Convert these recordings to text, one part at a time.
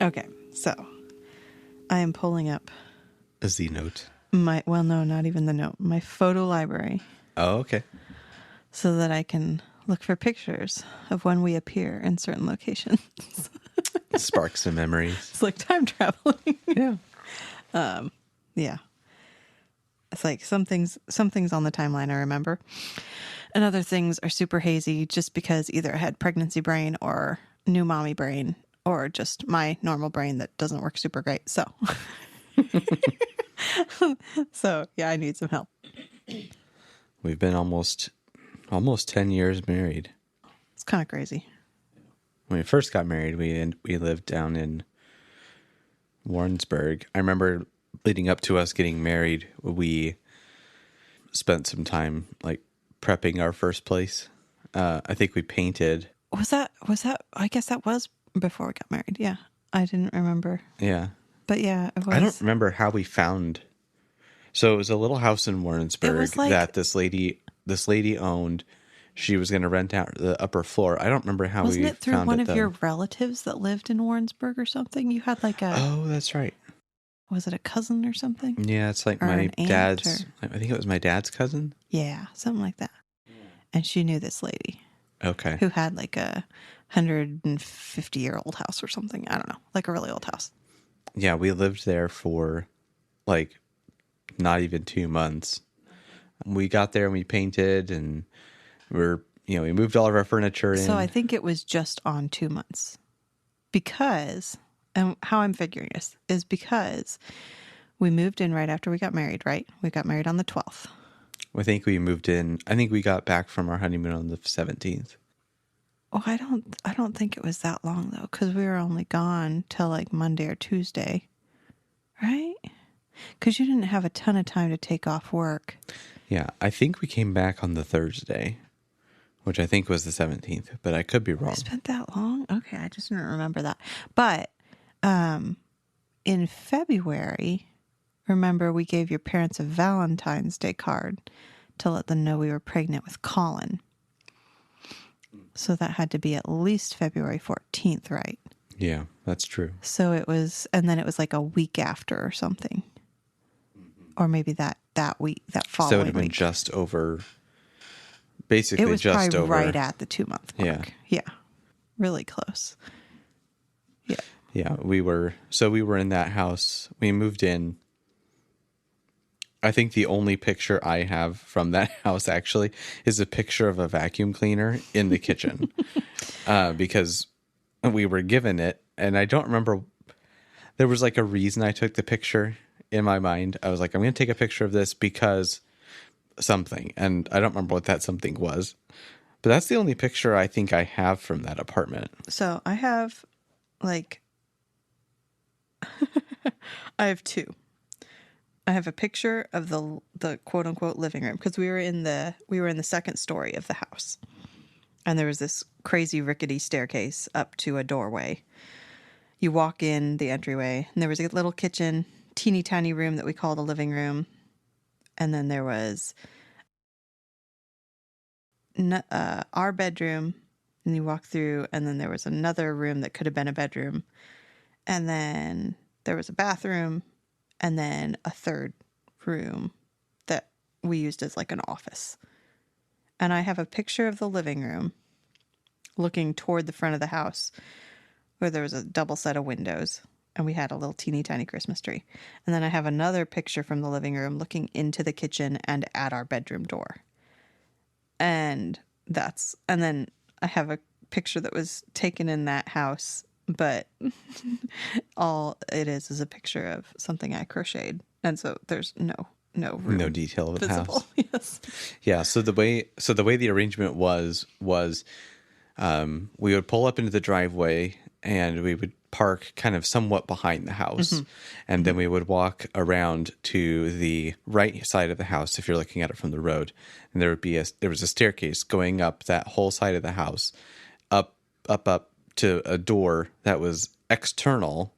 Okay, so I am pulling up A Z note. well, no, not even the note, my photo library, Oh, okay. so that I can look for pictures of when we appear in certain locations. Spark some memories. It's like time traveling. Yeah. Yeah. It's like some things on the timeline I remember, and other things are super hazy just because either I had pregnancy brain or new mommy brain or just my normal brain that doesn't work super great. So, so yeah, I need some help. We've been almost 10 years married. It's kind of crazy. When we first got married, we lived down in Warrensburg. I remember leading up to us getting married, we spent some time like prepping our first place. I think we painted. Was that, I guess that was before we got married. Yeah. I didn't remember. Yeah. But yeah, it was. I don't remember how we found. So it was a little house in Warrensburg that this lady owned. She was going to rent out the upper floor. I don't remember how we found it. Wasn't it through one of your relatives that lived in Warrensburg or something? You had like a... Oh, that's right. Was it a cousin or something? Yeah, it's like my dad's... I think it was my dad's cousin. Yeah, something like that. And she knew this lady. Okay. Who had like a 150-year-old house or something. I don't know. Like a really old house. Yeah, we lived there for like not even 2 months. We got there and we painted and we moved all of our furniture in. So I think it was just on 2 months. Because, and how I'm figuring this is because we moved in right after we got married, right? We got married on the 12th. I think we moved in. I think we got back from our honeymoon on the 17th. Oh, I don't think it was that long though, because we were only gone till like Monday or Tuesday, right? Because you didn't have a ton of time to take off work. Yeah, I think we came back on the Thursday, which I think was the 17th, but I could be wrong. We spent that long? Okay, I just didn't remember that. But in February, remember we gave your parents a Valentine's Day card to let them know we were pregnant with Colin. So that had to be at least February 14th, right? Yeah, that's true. So it was, and then it was like a week after or something. Or maybe that week, that following week. So it would have been just over, basically just over. It was probably right at the 2 month mark. Yeah. Yeah. Really close. Yeah. Yeah, we were in that house. We moved in. I think the only picture I have from that house actually is a picture of a vacuum cleaner in the kitchen because we were given it. And I don't remember. There was like a reason I took the picture in my mind. I was like, I'm going to take a picture of this because something. And I don't remember what that something was. But that's the only picture I think I have from that apartment. So I have like, I have two. I have a picture of the quote unquote living room because we were in the second story of the house, and there was this crazy rickety staircase up to a doorway. You walk in the entryway, and there was a little kitchen, teeny tiny room that we called a living room, and then there was our bedroom, and you walk through, and then there was another room that could have been a bedroom, and then there was a bathroom. And then a third room that we used as like an office. And I have a picture of the living room looking toward the front of the house where there was a double set of windows and we had a little teeny tiny Christmas tree. And then I have another picture from the living room looking into the kitchen and at our bedroom door. And then I have a picture that was taken in that house, but all it is a picture of something I crocheted, and so there's no room, no detail of the visible. house. Yes. Yeah. So the way the arrangement was we would pull up into the driveway and we would park kind of somewhat behind the house, and then we would walk around to the right side of the house if you're looking at it from the road, and there was a staircase going up that whole side of the house, up to a door that was external,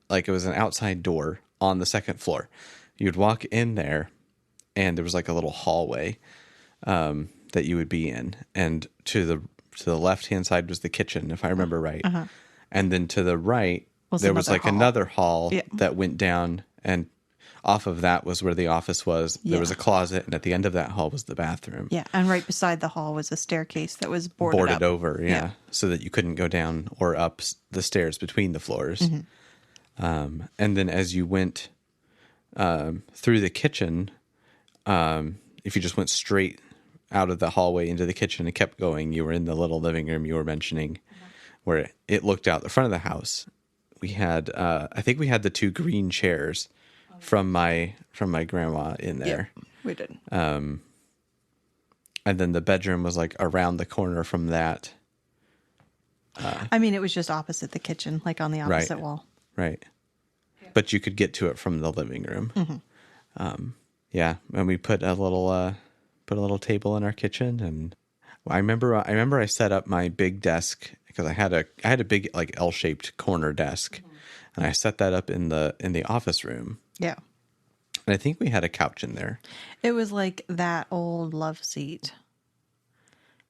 like it was an outside door on the second floor. You'd walk in there, and there was like a little hallway that you would be in, and to the left hand side was the kitchen, if I remember right, and then to the right there was like hall. another hall Yeah. that went down, and off of that was where the office was. There was a closet, and at the end of that hall was the bathroom. Yeah, and right beside the hall was a staircase that was boarded up. Over, yeah, so that you couldn't go down or up the stairs between the floors. And then as you went through the kitchen, if you just went straight out of the hallway into the kitchen and kept going, you were in the little living room you were mentioning, where it looked out the front of the house. We had, I think we had the 2 green chairs from my grandma in there. Yeah, we did. And then the bedroom was like around the corner from that. I mean, it was just opposite the kitchen, like on the opposite wall. Right. But you could get to it from the living room. Yeah. And we put a little table in our kitchen, and I remember I set up my big desk because I had a big like L-shaped corner desk, and I set that up in the office room. Yeah. And I think we had a couch in there. It was like that old love seat.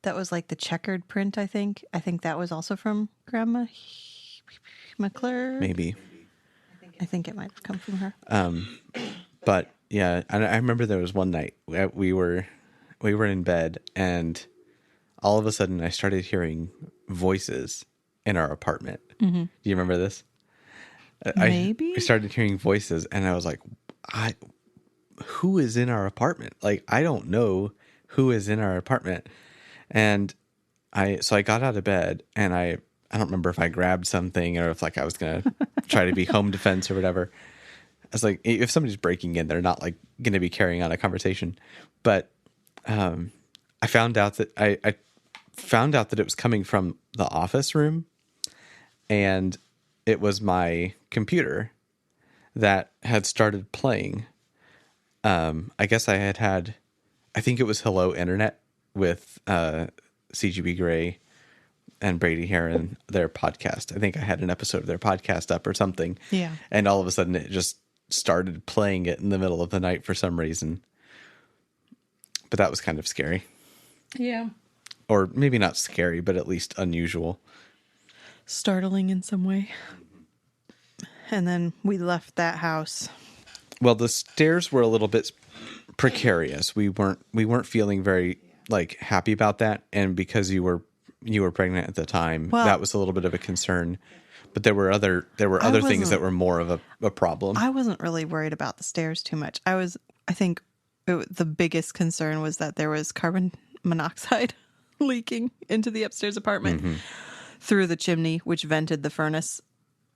That was like the checkered print, I think. I think that was also from Grandma McClure. Maybe. I think it might have come from her. But yeah, I remember there was one night we were in bed, and all of a sudden I started hearing voices in our apartment. Do you remember this? Maybe. I started hearing voices, and I was like, who is in our apartment? Like, I don't know who is in our apartment. And so I got out of bed, and I don't remember if I grabbed something or if like I was going to try to be home defense or whatever. I was like, if somebody's breaking in, they're not like going to be carrying on a conversation. But I found out that I found out that it was coming from the office room, and it was my computer that had started playing. I guess I think it was Hello Internet with CGB Grey and Brady Heron, their podcast. I think I had an episode of their podcast up or something. Yeah. And all of a sudden it just started playing it in the middle of the night for some reason. But that was kind of scary. Yeah. Or maybe not scary, but at least unusual. Startling in some way. And then we left that house. Well, the stairs were a little bit precarious. We weren't feeling very like happy about that, and because you were pregnant at the time, that was a little bit of a concern. But there were other things that were more of a problem. I wasn't really worried about the stairs too much. I think the biggest concern was that there was carbon monoxide leaking into the upstairs apartment through the chimney, which vented the furnace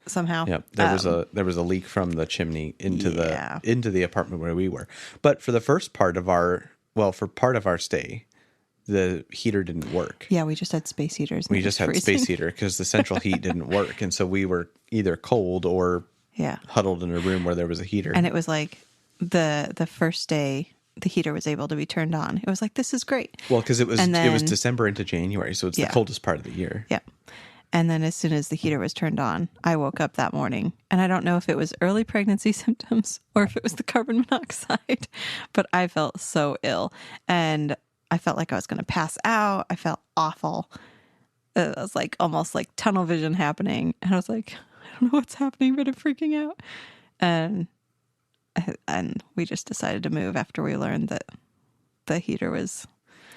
somehow. Yep. There was a leak from the chimney into the apartment where we were. But for the first part of our stay, the heater didn't work. Yeah, we just had space heaters. We just had space heater because the central heat didn't work, and so we were either cold or huddled in a room where there was a heater. And it was like the first day the heater was able to be turned on. It was like, this is great. Well, because it was December into January, so it's the coldest part of the year. Yeah. And then as soon as the heater was turned on, I woke up that morning. And I don't know if it was early pregnancy symptoms or if it was the carbon monoxide, but I felt so ill. And I felt like I was going to pass out. I felt awful. It was like almost like tunnel vision happening. And I was like, I don't know what's happening, but I'm freaking out. And we just decided to move after we learned that the heater was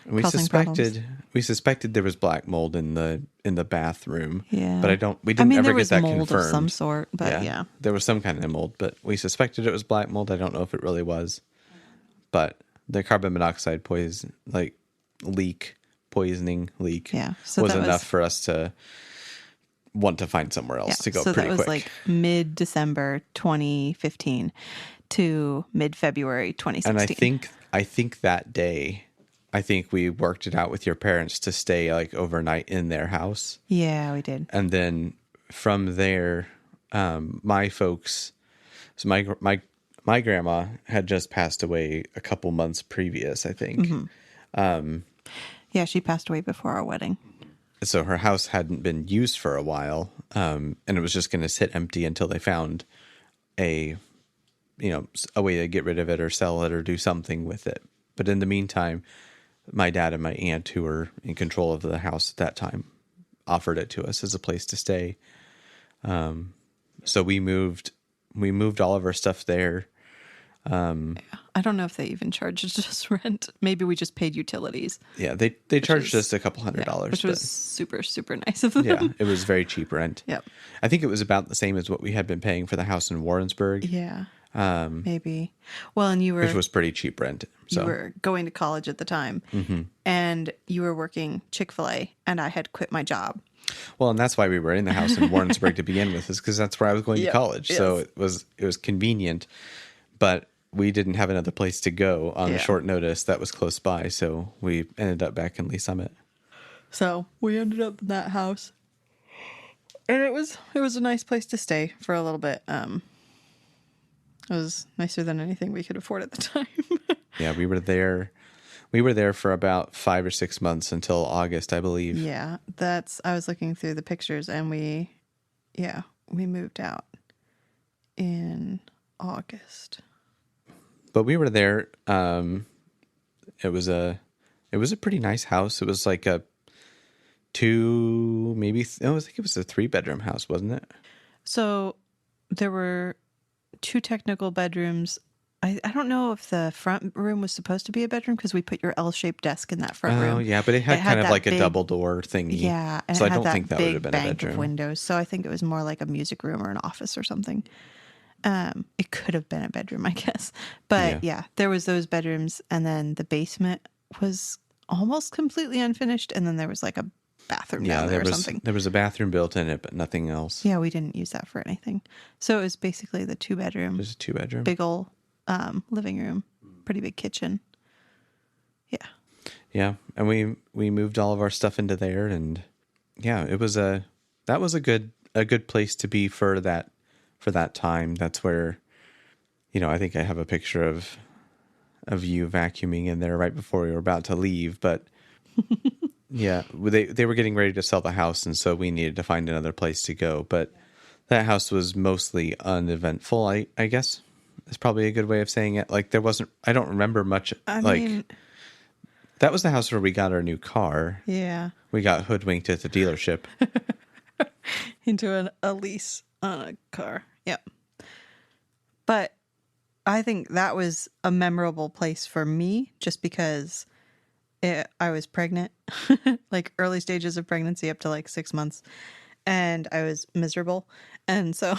causing problems. We suspected there was black mold in the bathroom. Yeah. But we didn't ever get that confirmed. There was mold of some sort, but yeah. There was some kind of mold, but we suspected it was black mold. I don't know if it really was. But the carbon monoxide poisoning leak was enough for us to want to find somewhere else to go pretty quick. So that was like mid-December 2015 to mid-February 2016. And I think that day, we worked it out with your parents to stay like overnight in their house. Yeah, we did. And then from there, my folks, so my grandma had just passed away a couple months previous, I think. Mm-hmm. Yeah, she passed away before our wedding. So her house hadn't been used for a while, and it was just going to sit empty until they found a way to get rid of it or sell it or do something with it. But in the meantime, my dad and my aunt, who were in control of the house at that time, offered it to us as a place to stay. So we moved all of our stuff there. I don't know if they even charged us rent. Maybe we just paid utilities. Yeah, they charged was- us a couple $100, which but was super, super nice of them. yeah, it was very cheap rent. Yep. I think it was about the same as what we had been paying for the house in Warrensburg, Yeah. Maybe. Well, and you which was pretty cheap rent. So you were going to college at the time, and you were working Chick-fil-A, and I had quit my job. well, and that's why we were in the house in Warrensburg to begin with, is because that's where I was going to Yep, college. So yes. it was convenient, but we didn't have another place to go on Yeah. short notice that was close by. So we ended up back in Lee Summit. So we ended up in that house, and it was a nice place to stay for a little bit. It was nicer than anything we could afford at the time. Yeah, we were there. We were there for about 5 or 6 months until August, I believe. Yeah, I was looking through the pictures, and we moved out in August. But we were there. It was a pretty nice house. It was like a two, maybe I think it was a 3-bedroom house, wasn't it? So there were 2 technical bedrooms. I don't know if the front room was supposed to be a bedroom because we put your L-shaped desk in that front room. Oh yeah, but it had kind of that like a big- double door thingy. Yeah, and so it I had don't that think that would big have been a bank bedroom. of windows. So I think it was more like a music room or an office or something. It could have been a bedroom, I guess. But yeah, there was those bedrooms, and then the basement was almost completely unfinished, and then there was like a bathroom Yeah, down there or something. there was a bathroom built in it, but nothing else. Yeah, we didn't use that for anything. So it was basically the 2-bedroom, It was a 2-bedroom. big old living room, pretty big kitchen. Yeah. Yeah, and we moved all of our stuff into there, and yeah, that was a good place to be for that time. That's where, I think I have a picture of you vacuuming in there right before we were about to leave, but yeah, they were getting ready to sell the house, and so we needed to find another place to go. But that house was mostly uneventful, I guess. That's probably a good way of saying it. Like I don't remember much. I like mean, that was the house where we got our new car. yeah, We got hoodwinked at the dealership. into a lease on a car. Yep. But I think that was a memorable place for me just because I was pregnant, like early stages of pregnancy up to like 6 months, and I was miserable. And so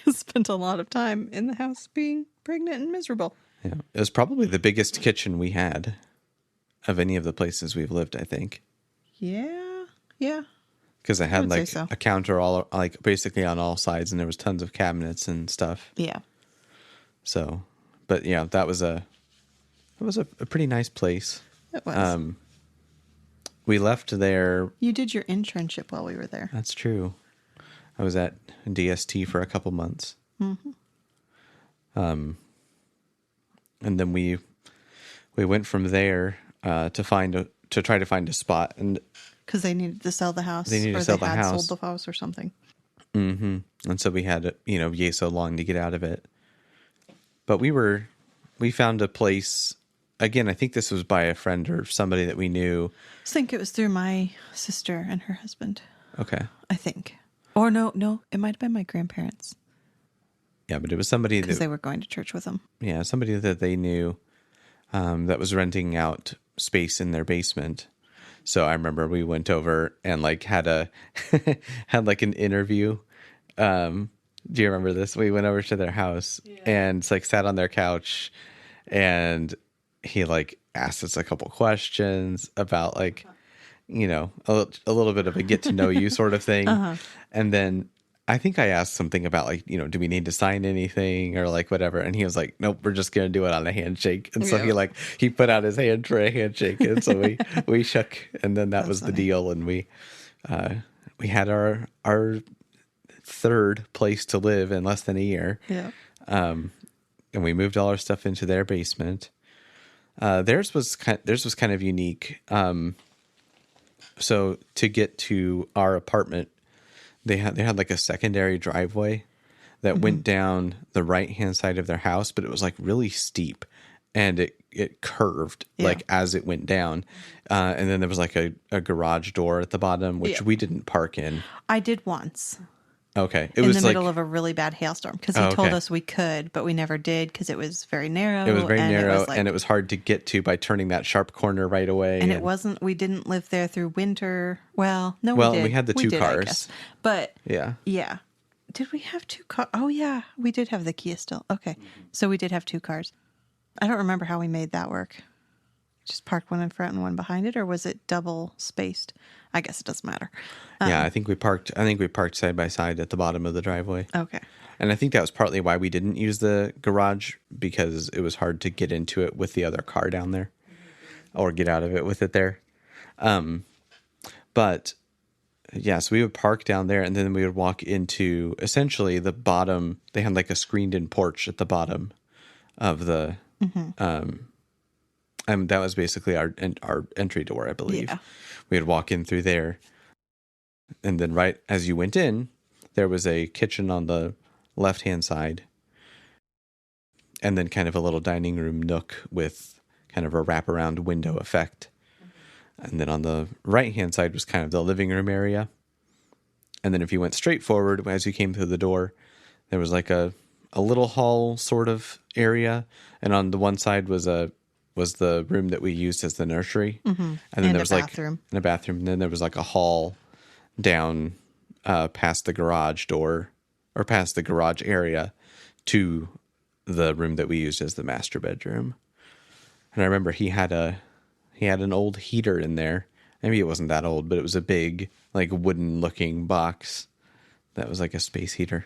I spent a lot of time in the house being pregnant and miserable. Yeah, it was probably the biggest kitchen we had of any of the places we've lived, I think. Yeah. Yeah. Because it had would say like so. a counter all like basically on all sides, and there was tons of cabinets and stuff. Yeah. So, but yeah, it was a pretty nice place. It was. We left there. You did your internship while we were there. That's true. I was at DST for a couple months. Mm-hmm. And then we went from there to try to find a spot, and Because they needed to sell the house. They needed to sell the had house. sold the house or something. and so we had yay so long to get out of it. But we found a place. Again, I think this was by a friend or somebody that we knew. I think it was through my sister and her husband. Okay. I think. Or no, it might have been my grandparents Yeah, but it was somebody because that they were going to church with them. Yeah, somebody that they knew that was renting out space in their basement. So I remember we went over and like had had like an interview. Do you remember this? We went over to their house and like sat on their couch, and he like asked us a couple questions about like, a little bit of a get to know you sort of thing. And then I think I asked something about like, do we need to sign anything or like whatever? And he was like, nope, we're just going to do it on a handshake. And so he put out his hand for a handshake. And so we shook, and then that was funny. the deal. And we had our third place to live in less than a year. Yeah. And we moved all our stuff into their basement. Theirs was kind of unique. So to get to our apartment, they had like a secondary driveway that went down the right-hand side of their house, but it was like really steep, and it curved like as it went down. And then there was like a garage door at the bottom, which we didn't park in. I did once. Okay. It in was the like, middle of a really bad hailstorm because he Oh, told okay. us we could, but we never did because it was very narrow. it was very and narrow It was like, and it was hard to get to by turning that sharp corner right away. and it wasn't. We didn't live there through winter. Well, no, we Well, did. and we had the two I cars. guess. But Yeah. yeah, did we have two cars? Oh yeah, we did have the Kia still. Okay, so we did have two cars. I don't remember how we made that work. Just parked one in front and one behind it, or was it double spaced? I guess it doesn't matter. Yeah, I think we parked side by side at the bottom of the driveway. Okay. And I think that was partly why we didn't use the garage, because it was hard to get into it with the other car down there or get out of it with it there. But yeah, so we would park down there and then we would walk into essentially the bottom. They had like a screened in porch at the bottom of the, that was basically our entry door, I believe. Yeah. We would walk in through there. And then right as you went in, there was a kitchen on the left-hand side. And then kind of a little dining room nook with kind of a wraparound window effect. And then on the right-hand side was kind of the living room area. And then if you went straight forward, as you came through the door, there was like a little hall sort of area. And on the one side was the room that we used as the nursery. Mm-hmm. And then And there a was bathroom. like a bathroom. And then there was like a hall down past the garage door, or past the garage area, to the room that we used as the master bedroom. And I remember he had an old heater in there. Maybe it wasn't that old, but it was a big, like, wooden looking box that was like a space heater.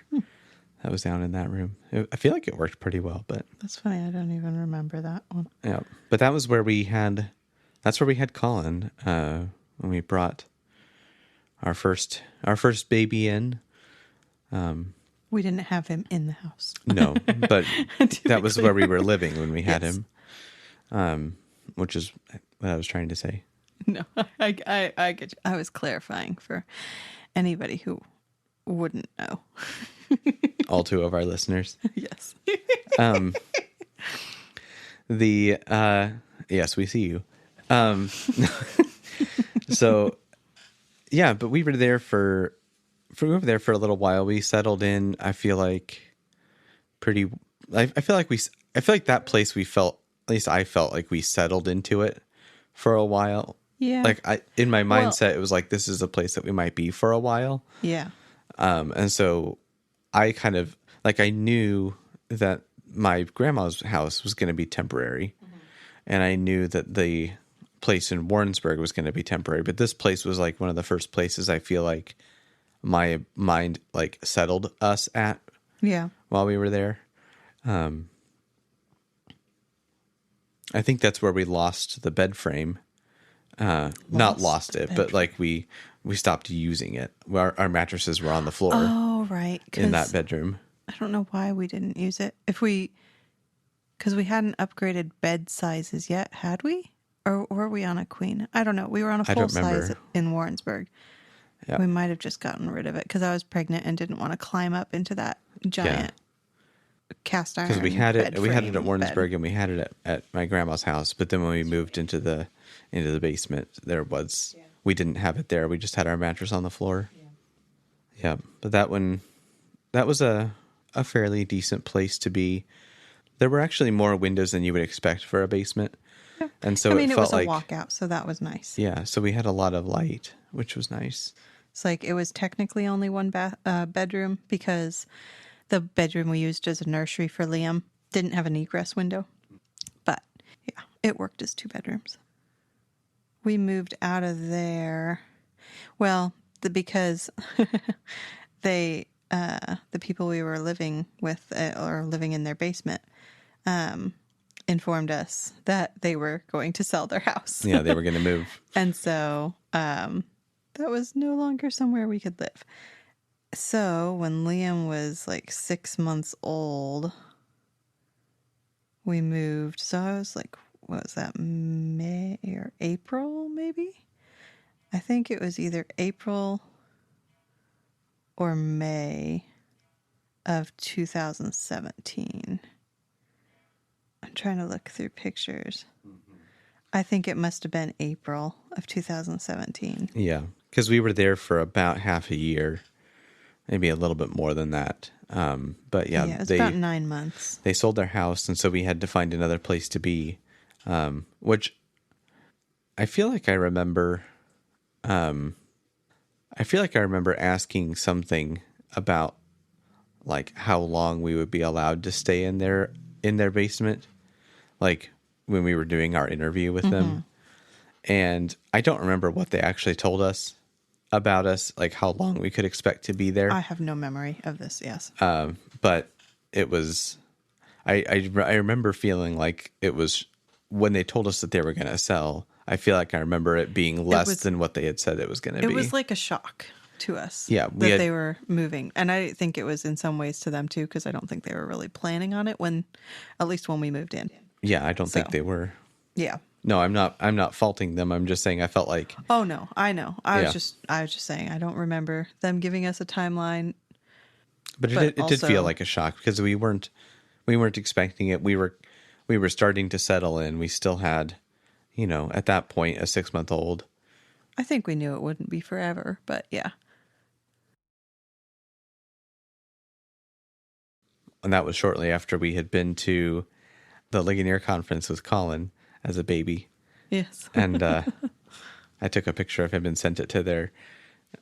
That was down in that room. I feel like it worked pretty well, but That's funny. I don't even remember that one. yeah. But that's where we had Colin when we brought our first baby in. We didn't have him in the house. No, but that was clear. where we were living when we had Yes. him, which is what I was trying to say. No, I get you. I was clarifying for anybody who wouldn't know. All two of our listeners. Yes. Yes, we see you. So yeah, but we were there for a little while. We settled in. I feel like I feel like that place at least I felt like we settled into it for a while. Yeah. Like in my mindset, it was like, this is a place that we might be for a while. Yeah. And so I kind of, like, I knew that my grandma's house was going to be temporary. Mm-hmm. And I knew that the place in Warrensburg was going to be temporary. But this place was like one of the first places I feel like my mind like settled us at Yeah. while we were there. I think that's where we lost the bed frame. Not lost it, but like we stopped using it. Our mattresses were on the floor. Oh, right. In that bedroom. I don't know why we didn't use it. Because we hadn't upgraded bed sizes yet, had we? Or were we on a queen? I don't know. We were on a full size in Warrensburg. Yeah. We might have just gotten rid of it because I was pregnant and didn't want to climb up into that giant cast iron. Because we had it frame at Warrensburg and we had it at my grandma's house. But then when we moved into the basement, we didn't have it there. We just had our mattress on the floor. Yeah. But that was a fairly decent place to be. There were actually more windows than you would expect for a basement. Yeah. And so it felt was a like walkout, so that was nice. Yeah. So we had a lot of light, which was nice. It's like it was technically only one bedroom because the bedroom we used as a nursery for Liam didn't have an egress window. But yeah, it worked as 2 bedrooms. We moved out of there. Well, because the people we were living with or living in their basement informed us that they were going to sell their house. Yeah, they were going to move. And so that was no longer somewhere we could live. So when Liam was like 6 months old, we moved. So I was like, what was that, May or April maybe? I think it was either April or May of 2017. I'm trying to look through pictures. I think it must have been April of 2017. Yeah, because we were there for about half a year maybe a little bit more than that. But yeah, Yeah, it's about 9 months. they sold their house, and so we had to find another place to be, which I feel like I remember. I feel like I remember asking something about like how long we would be allowed to stay in their basement, like when we were doing our interview with them. And I don't remember what they actually told us about us, like how long we could expect to be there. I have no memory of this, yes. But it was, I remember feeling like it was when they told us that they were going to sell. I feel like I remember it being less than what they had said it was going to be. It was like a shock to us Yeah, that they were moving. And I think it was in some ways to them too, because I don't think they were really planning on it at least when we moved in. Yeah, I don't think they were. Yeah. No, I'm not faulting them. I'm just saying I felt like. Oh no, I know. I was just saying I don't remember them giving us a timeline. But it did feel like a shock because we weren't expecting it. We were starting to settle in. We still had, at that point, a 6-month-old. I think we knew it wouldn't be forever, but yeah. And that was shortly after we had been to the Ligonier conference with Colin as a baby. Yes. And I took a picture of him and sent it to their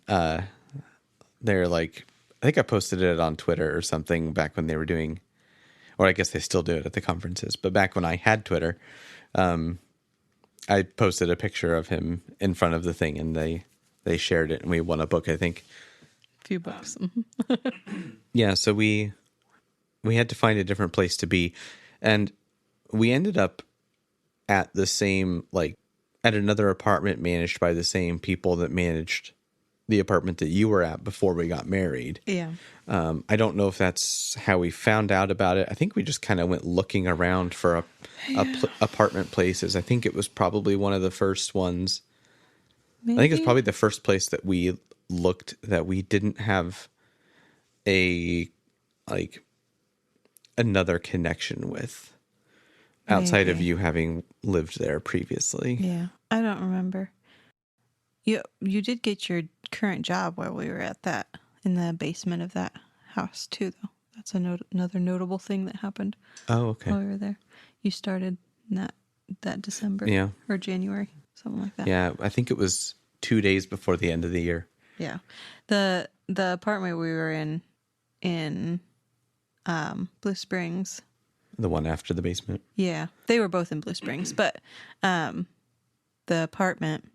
like, I think I posted it on Twitter or something back when they were doing, or I guess they still do it at the conferences. But back when I had Twitter, I posted a picture of him in front of the thing, and they shared it, and we won a book, I think. A few books. Yeah, so we had to find a different place to be, and we ended up at the same, like, at another apartment managed by the same people that managed the apartment that you were at before we got married. Yeah. I don't know if that's how we found out about it. I think we just kind of went looking around for apartment places. I think it was probably one of the first ones. Maybe? I think it's probably the first place that we looked that we didn't have another connection with outside of you having lived there previously. Yeah. I don't remember. You did get your current job while we were in the basement of that house too, though. That's another notable thing that happened. Oh, okay. While we were there, you started in that December, or January, something like that. Yeah, I think it was 2 days before the end of the year. Yeah, the apartment we were in Blue Springs. The one after the basement. Yeah, they were both in Blue Springs, but the apartment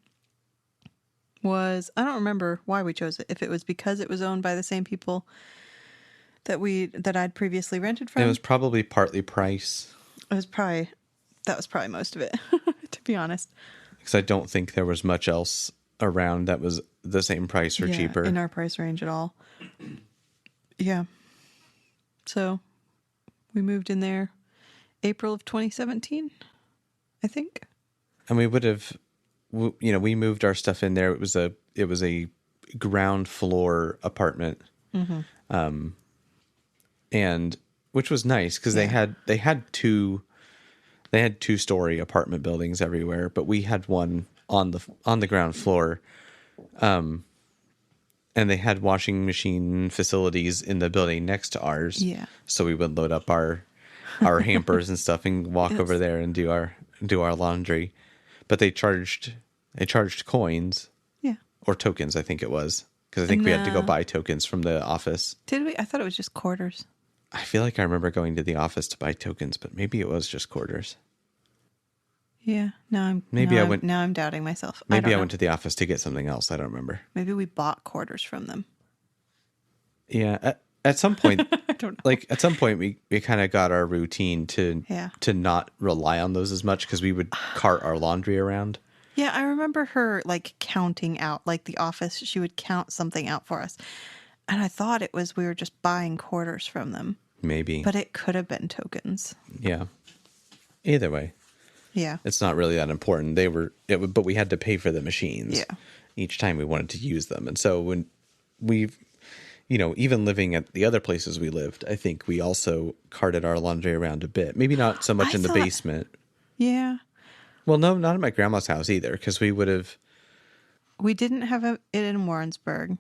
was, I don't remember why we chose it. If it was because it was owned by the same people that I'd previously rented from. It was probably partly price. That was probably most of it, to be honest. Because I don't think there was much else around that was the same price or cheaper. In our price range at all. Yeah. So we moved in there April of 2017, I think. And we would have, we moved our stuff in there. It was a ground floor apartment. Mm-hmm. And which was nice because they had 2-story apartment buildings everywhere, but we had one on the ground floor. And they had washing machine facilities in the building next to ours. Yeah. So we would load up our hampers and stuff and walk over there and do our laundry. But they charged coins. Yeah. Or tokens, I think it was. Because I think we had to go buy tokens from the office. Did we? I thought it was just quarters. I feel like I remember going to the office to buy tokens, but maybe it was just quarters. Yeah. Now I'm doubting myself. Maybe I went to the office to get something else. I don't remember. Maybe we bought quarters from them. Yeah. At some point, I don't know. Like at some point, we kind of got our routine to not rely on those as much because we would cart our laundry around. Yeah, I remember her like counting out, like the office. She would count something out for us, and I thought it was we were just buying quarters from them. Maybe, but it could have been tokens. Yeah. Either way. Yeah. It's not really that important. But we had to pay for the machines. Yeah. Each time we wanted to use them, and so when we've. Even living at the other places we lived, I think we also carted our laundry around a bit. Maybe not so much in the basement. Yeah. Well, no, not at my grandma's house either, because we would have... We didn't have it in Warrensburg.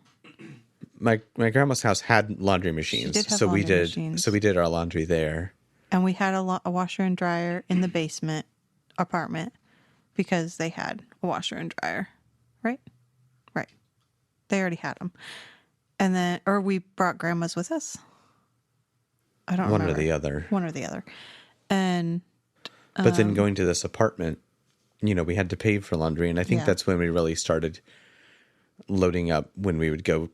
my grandma's house had laundry machines, did have so we laundry did machines. so we did our laundry there. And we had a washer and dryer in the basement apartment because they had a washer and dryer, right? Right. They already had them. And then, or we brought grandma's with us. I don't One remember. or the other. One or the other. And But then going to this apartment, we had to pay for laundry, and I think Yeah. that's when we really started loading up when we would go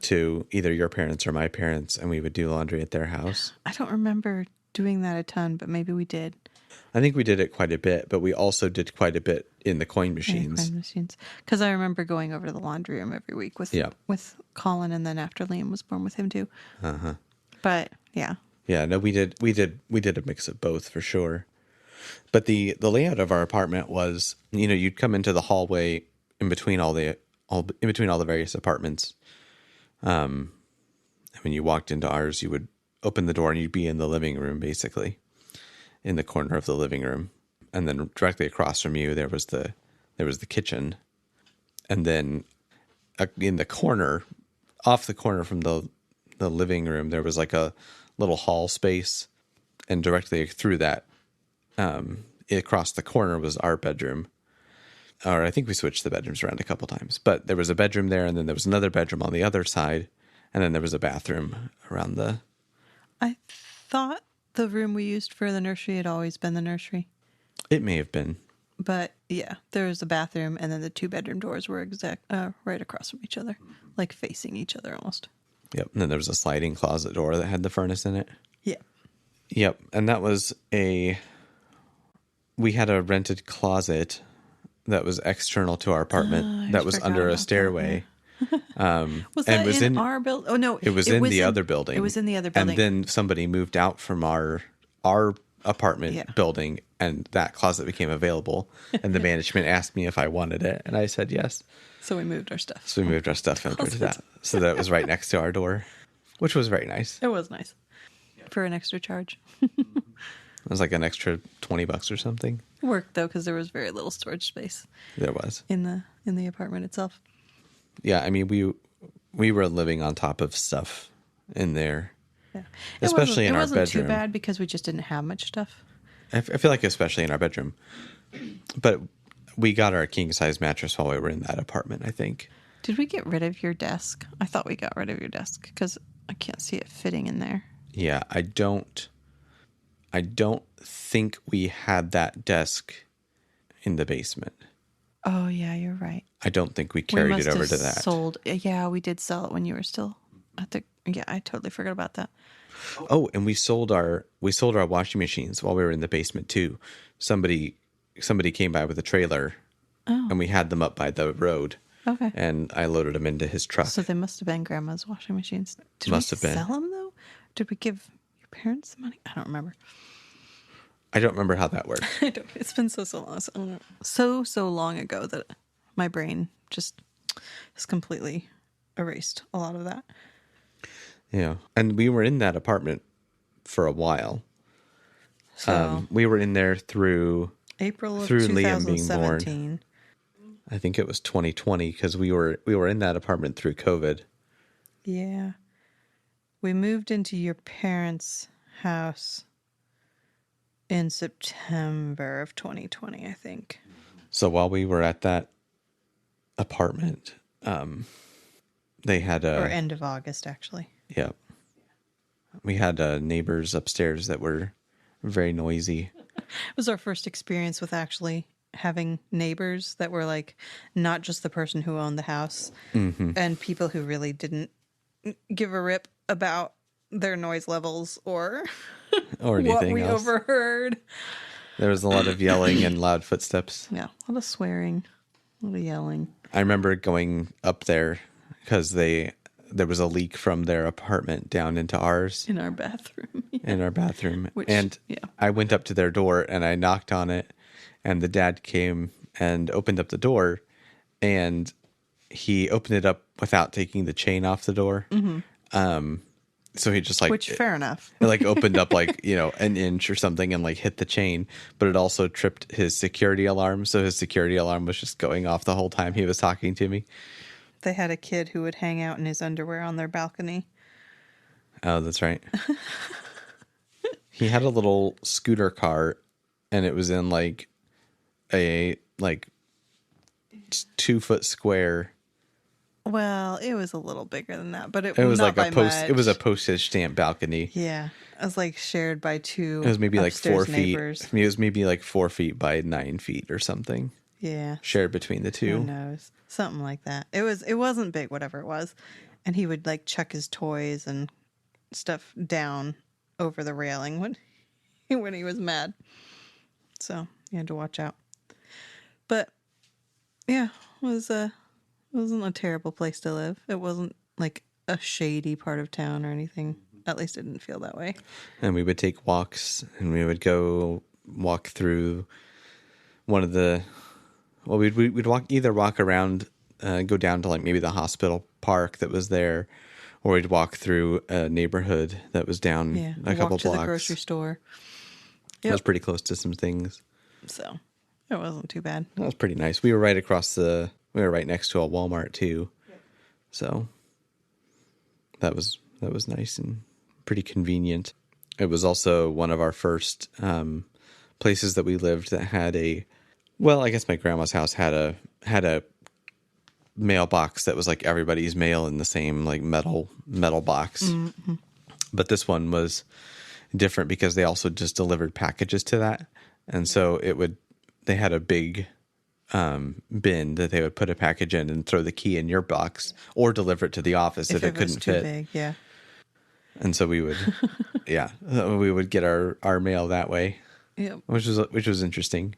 to either your parents or my parents, and we would do laundry at their house. I don't remember doing that a ton, but maybe we did. I think we did it quite a bit, but we also did quite a bit in the coin machines. Because I remember going over to the laundry room every week with Colin, and then after Liam was born with him too. But yeah. Yeah, no, we did a mix of both for sure. But the layout of our apartment was, you'd come into the hallway in between all the various apartments. And when you walked into ours, you would open the door and you'd be in the living room, basically, in the corner of the living room. And then directly across from you, there was the kitchen. And then in the corner, off the corner from the living room, there was like a little hall space. And directly through that, across the corner was our bedroom. Or I think we switched the bedrooms around a couple times. But there was a bedroom there, and then there was another bedroom on the other side. And then there was a bathroom around the... I thought the room we used for the nursery had always been the nursery. It may have been. But yeah, there was a bathroom, and then the 2 bedroom doors were right across from each other, like facing each other almost. Yep. And then there was a sliding closet door that had the furnace in it. Yeah. Yep. And that was we had a rented closet that was external to our apartment that was under a stairway. Was that in our building? Oh, no. It was in the other building. It was in the other building. And then somebody moved out from our apartment building, and that closet became available. And the management asked me if I wanted it, and I said yes. So we moved our stuff. So we moved our stuff over to that. So that it was right next to our door, which was very nice. It was nice. For an extra charge. It was like an extra $20 or something. It worked, though, because there was very little storage space. There was. In the apartment itself. Yeah, I mean, we were living on top of stuff in there. Yeah. Especially in our bedroom. It wasn't too bad because we just didn't have much stuff. I feel like especially in our bedroom. But we got our king-size mattress while we were in that apartment, I think. Did we get rid of your desk? I thought we got rid of your desk because I can't see it fitting in there. Yeah, I don't think we had that desk in the basement. Oh, yeah, you're right. I don't think we carried it over to that. Yeah, we did sell it when you were still at the... Yeah, I totally forgot about that. Oh, and we sold our washing machines while we were in the basement too. Somebody came by with a trailer, and we had them up by the road. Okay. And I loaded them into his truck. So they must have been Grandma's washing machines. Did Must we have been. sell them, though? Did we give your parents the money? I don't remember. I don't remember how that worked. It's been so long. So long ago that my brain just has completely erased a lot of that. Yeah. And we were in that apartment for a while. So We were in there through April of Liam being 2017. born. I think it was 2020 because we were in that apartment through COVID. Yeah. We moved into your parents' house in September of 2020, I think. So while we were at that apartment, they had or end of August, actually. Yeah. We had neighbors upstairs that were very noisy. It was our first experience with actually having neighbors that were like not just the person who owned the house and people who really didn't give a rip about their noise levels or anything what we else. overheard. There was a lot of yelling and loud footsteps. Yeah, a lot of swearing, a lot of yelling. I remember going up there because there was a leak from their apartment down into ours. In our bathroom. Yeah. In our bathroom. Which, and yeah. I went up to their door and I knocked on it, and the dad came and opened up the door, and he opened it up without taking the chain off the door. So he just Which, fair enough. It opened up an inch or something and hit the chain, but it also tripped his security alarm. So his security alarm was just going off the whole time he was talking to me. They had a kid who would hang out in his underwear on their balcony. Oh, that's right. He had a little scooter car, and it was in like a 2-foot square. Well, it was a little bigger than that, but It was not like a by post. much. It was a postage stamp balcony. Yeah, it was like shared by two. It was maybe like 4 upstairs neighbors. feet. It was maybe like 4 feet by 9 feet or something. Yeah, Shared between the who two. knows? Something like that. It wasn't big, whatever it was, and he would like chuck his toys and stuff down over the railing when he was mad. So you had to watch out. But yeah, it wasn't a terrible place to live. It wasn't like a shady part of town or anything. At least it didn't feel that way. And we would take walks, and we would go walk through one of the. Well, we'd walk around, go down to like maybe the hospital park that was there, or we'd walk through a neighborhood that was down Yeah, a couple walk to blocks. the grocery store. It was pretty close to some things. So it wasn't too bad. That was pretty nice. We were right next to a Walmart too. Yep. So that was nice and pretty convenient. It was also one of our first places that we lived that had I guess my grandma's house had a mailbox that was like everybody's mail in the same like metal box. Mm-hmm. But this one was different because they also just delivered packages to that. And so they had a big bin that they would put a package in and throw the key in your box or deliver it to the office if it couldn't was too fit. big, yeah. And so we would, we would get our mail that way. Yep. Which was interesting.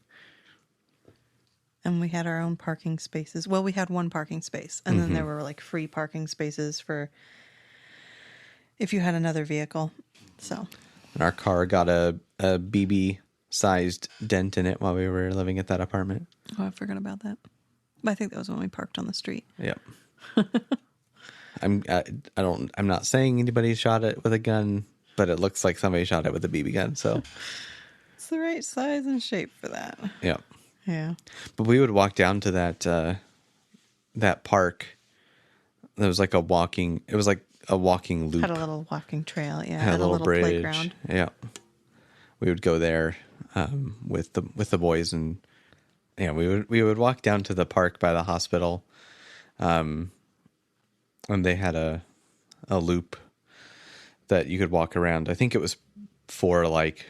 And we had our own parking spaces. Well, we had one parking space, and then there were like free parking spaces for if you had another vehicle. So, and our car got a BB-sized dent in it while we were living at that apartment. Oh, I forgot about that. But I think that was when we parked on the street. Yep. I'm not saying anybody shot it with a gun, but it looks like somebody shot it with a BB gun. So it's the right size and shape for that. Yeah. Yeah. But we would walk down to that park. There was like a walking loop. Had a little walking trail, yeah. Had a little bridge. Playground. Yeah. We would go there with the boys, and we would walk down to the park by the hospital. And they had a loop that you could walk around. I think it was it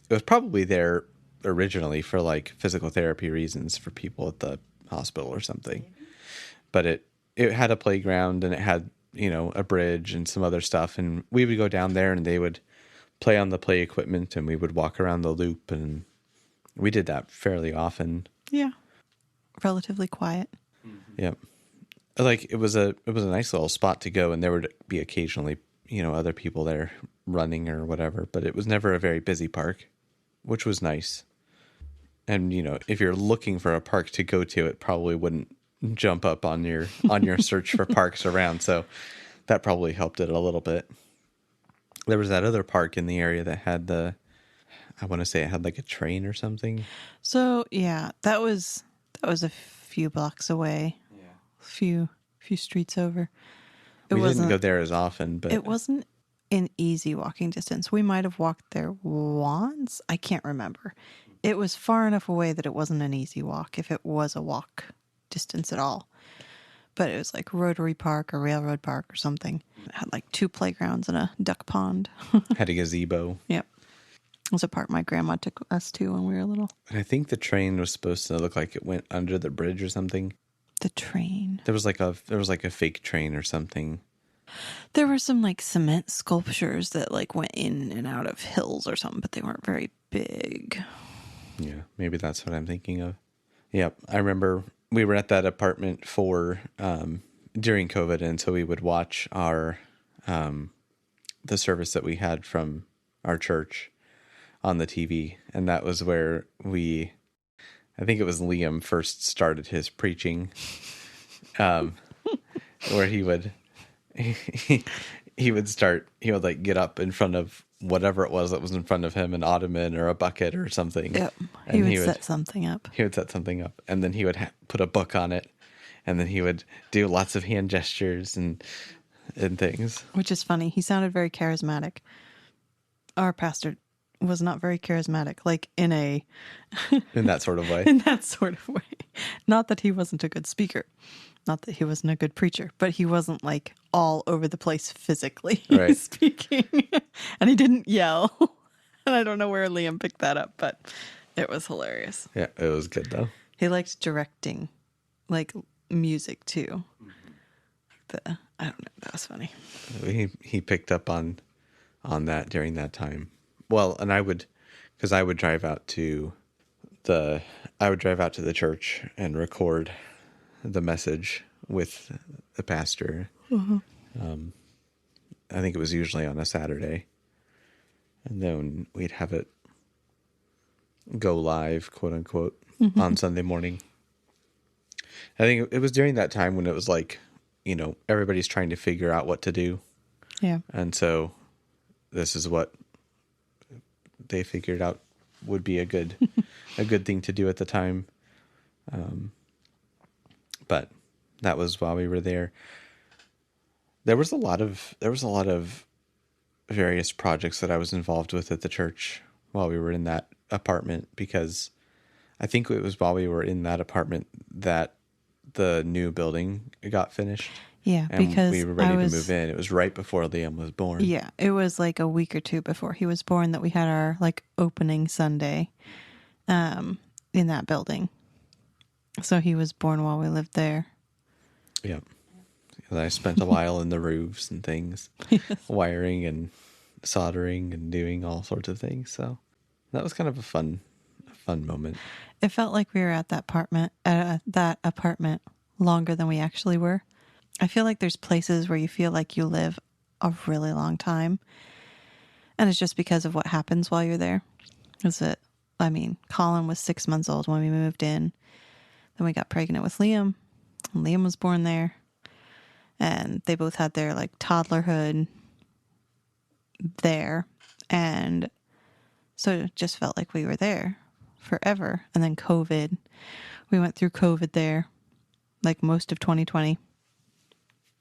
was probably there originally for like physical therapy reasons for people at the hospital or something. But it had a playground, and it had, a bridge and some other stuff. And we would go down there, and they would play on the play equipment, and we would walk around the loop, and we did that fairly often. Yeah. Relatively quiet. Yep. Like it was a nice little spot to go, and there would be occasionally, other people there running or whatever, but it was never a very busy park, which was nice. And, if you're looking for a park to go to, it probably wouldn't jump up on your search for parks around. So that probably helped it a little bit. There was that other park in the area that had I want to say it had like a train or something. So yeah, that was a few blocks away. Yeah. Few streets over. We didn't go there as often, but it wasn't an easy walking distance. We might have walked there once. I can't remember. It was far enough away that it wasn't an easy walk, if it was a walk distance at all. But it was like Rotary Park or Railroad Park or something. It had like 2 playgrounds and a duck pond. had a gazebo. Yep. It was a park my grandma took us to when we were little. And I think the train was supposed to look like it went under the bridge or something. The train. There was like a fake train or something. There were some like cement sculptures that like went in and out of hills or something, but they weren't very big. Yeah, maybe that's what I'm thinking of. Yep, I remember we were at that apartment for during COVID, and so we would watch our the service that we had from our church on the TV, and that was where I think it was Liam first started his preaching, where he would like get up in front of whatever it was that was in front of him, an ottoman or a bucket or something. Yep. And He would set something up. He would set something up, and then he would put a book on it, and then he would do lots of hand gestures and things. Which is funny. He sounded very charismatic. Our pastor was not very charismatic, like in that sort of way. in that sort of way. Not that he wasn't a good speaker, not that he wasn't a good preacher, but he wasn't like all over the place physically Right. speaking. And he didn't yell. And I don't know where Liam picked that up, but it was hilarious. Yeah, it was good though. He liked directing, like music too. I don't know. That was funny. He picked up on that during that time. Well, and I would drive out to the church and record the message with the pastor. I think it was usually on a Saturday, and then we'd have it go live, quote unquote, on Sunday morning. I think it was during that time when it was like, everybody's trying to figure out what to do. Yeah. And so this is what they figured out would be a good thing to do at the time. But that was while we were there. There was a lot of various projects that I was involved with at the church while we were in that apartment, because I think it was while we were in that apartment that the new building got finished. Yeah, and because we were ready to move in. It was right before Liam was born. Yeah, it was like a week or two before he was born that we had our like opening Sunday in that building. So he was born while we lived there. Yeah. And I spent a while in the roofs and things, wiring and soldering and doing all sorts of things. So that was kind of a fun moment. It felt like we were at that apartment longer than we actually were. I feel like there's places where you feel like you live a really long time. And it's just because of what happens while you're there. Colin was 6 months old when we moved in. Then we got pregnant with Liam. And Liam was born there. And they both had their like toddlerhood there. And so it just felt like we were there forever. And then COVID. We went through COVID there, like most of 2020.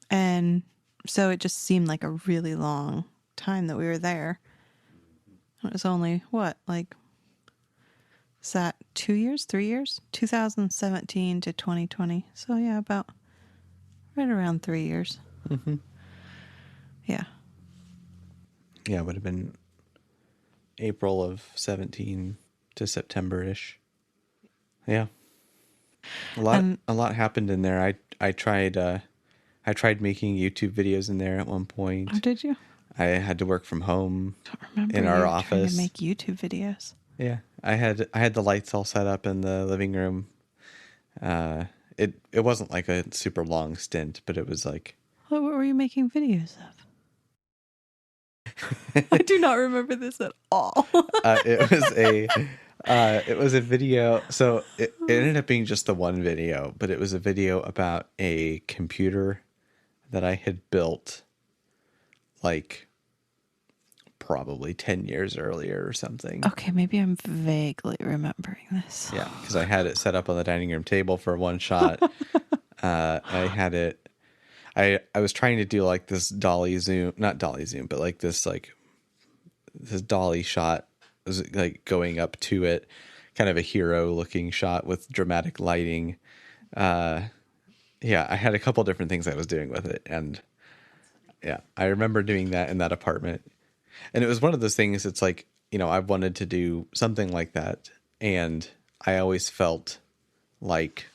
And so it just seemed like a really long time that we were there. It was only, is that 2 years, 3 years? 2017 to 2020. So yeah, about right around 3 years. Mm-hmm. Yeah. Yeah, it would have been April of 17 to September-ish. Yeah. A lot happened in there. I tried making YouTube videos in there at one point. Oh, did you? I had to work from home I don't remember in our you office. trying to make YouTube videos. Yeah, I had the lights all set up in the living room. It wasn't like a super long stint, but it was like. What were you making videos of? I do not remember this at all. It was a video. So it ended up being just the one video, but it was a video about a computer that I had built like probably 10 years earlier or something. Okay, maybe I'm vaguely remembering this. Yeah, because I had it set up on the dining room table for one shot. I had it. I was trying to do like this dolly zoom, not dolly zoom, but like this dolly shot. It was like going up to it, kind of a hero looking shot with dramatic lighting. Yeah, I had a couple different things I was doing with it, and yeah, I remember doing that in that apartment. And it was one of those things, it's like, I wanted to do something like that, and I always felt like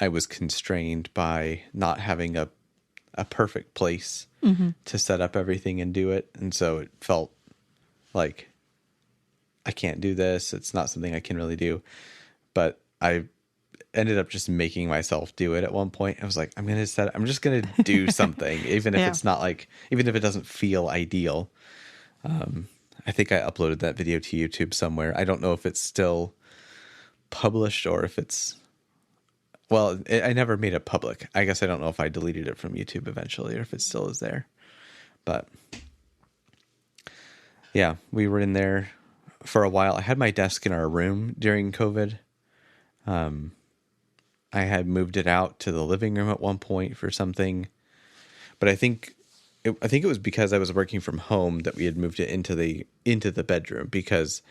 I was constrained by not having a perfect place to set up everything and do it. And so it felt like I can't do this. It's not something I can really do. But I ended up just making myself do it at one point. I was like, I'm just going to do something, even if it's not like, even if it doesn't feel ideal. I think I uploaded that video to YouTube somewhere. I don't know if it's still published or if it's, I never made it public. I guess I don't know if I deleted it from YouTube eventually or if it still is there. But yeah, we were in there for a while. I had my desk in our room during COVID. I had moved it out to the living room at one point for something, but I think it was because I was working from home that we had moved it into the bedroom because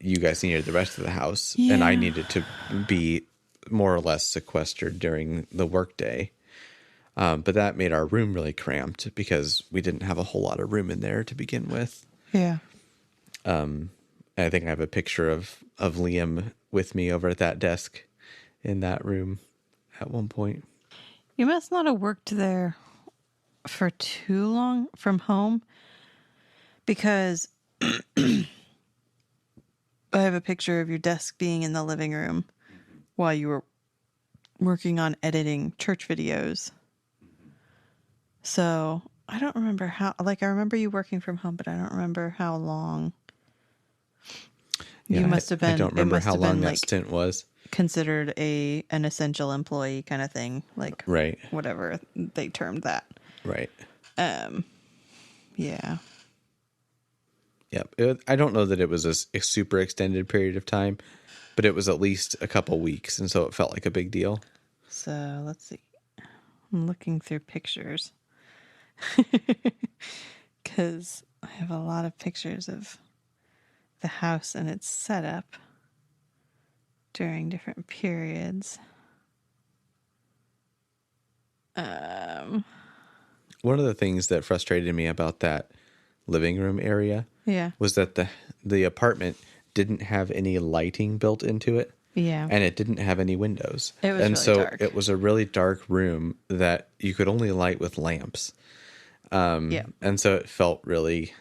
you guys needed the rest of the house and I Yeah. needed to be more or less sequestered during the workday. But that made our room really cramped because we didn't have a whole lot of room in there to begin with. Yeah. I think I have a picture of Liam with me over at that desk in that room at one point. You must not have worked there for too long from home because I have a picture of your desk being in the living room while you were working on editing church videos. So I don't remember how, like, I remember you working from home, but I don't remember how long. Yeah, You must have I been, don't it remember must how have long been that like stint was. considered an essential employee kind of thing, like Right. whatever they termed that. Right. Yeah. Yep. I don't know that it was a super extended period of time, but it was at least a couple weeks, and so it felt like a big deal. So let's see. I'm looking through pictures because I have a lot of pictures of the house and its setup during different periods. One of the things that frustrated me about that living room area Yeah. was that the apartment didn't have any lighting built into it. Yeah. And it didn't have any windows. It was and really so dark. it was a really dark room that you could only light with lamps. Yeah. And so it felt really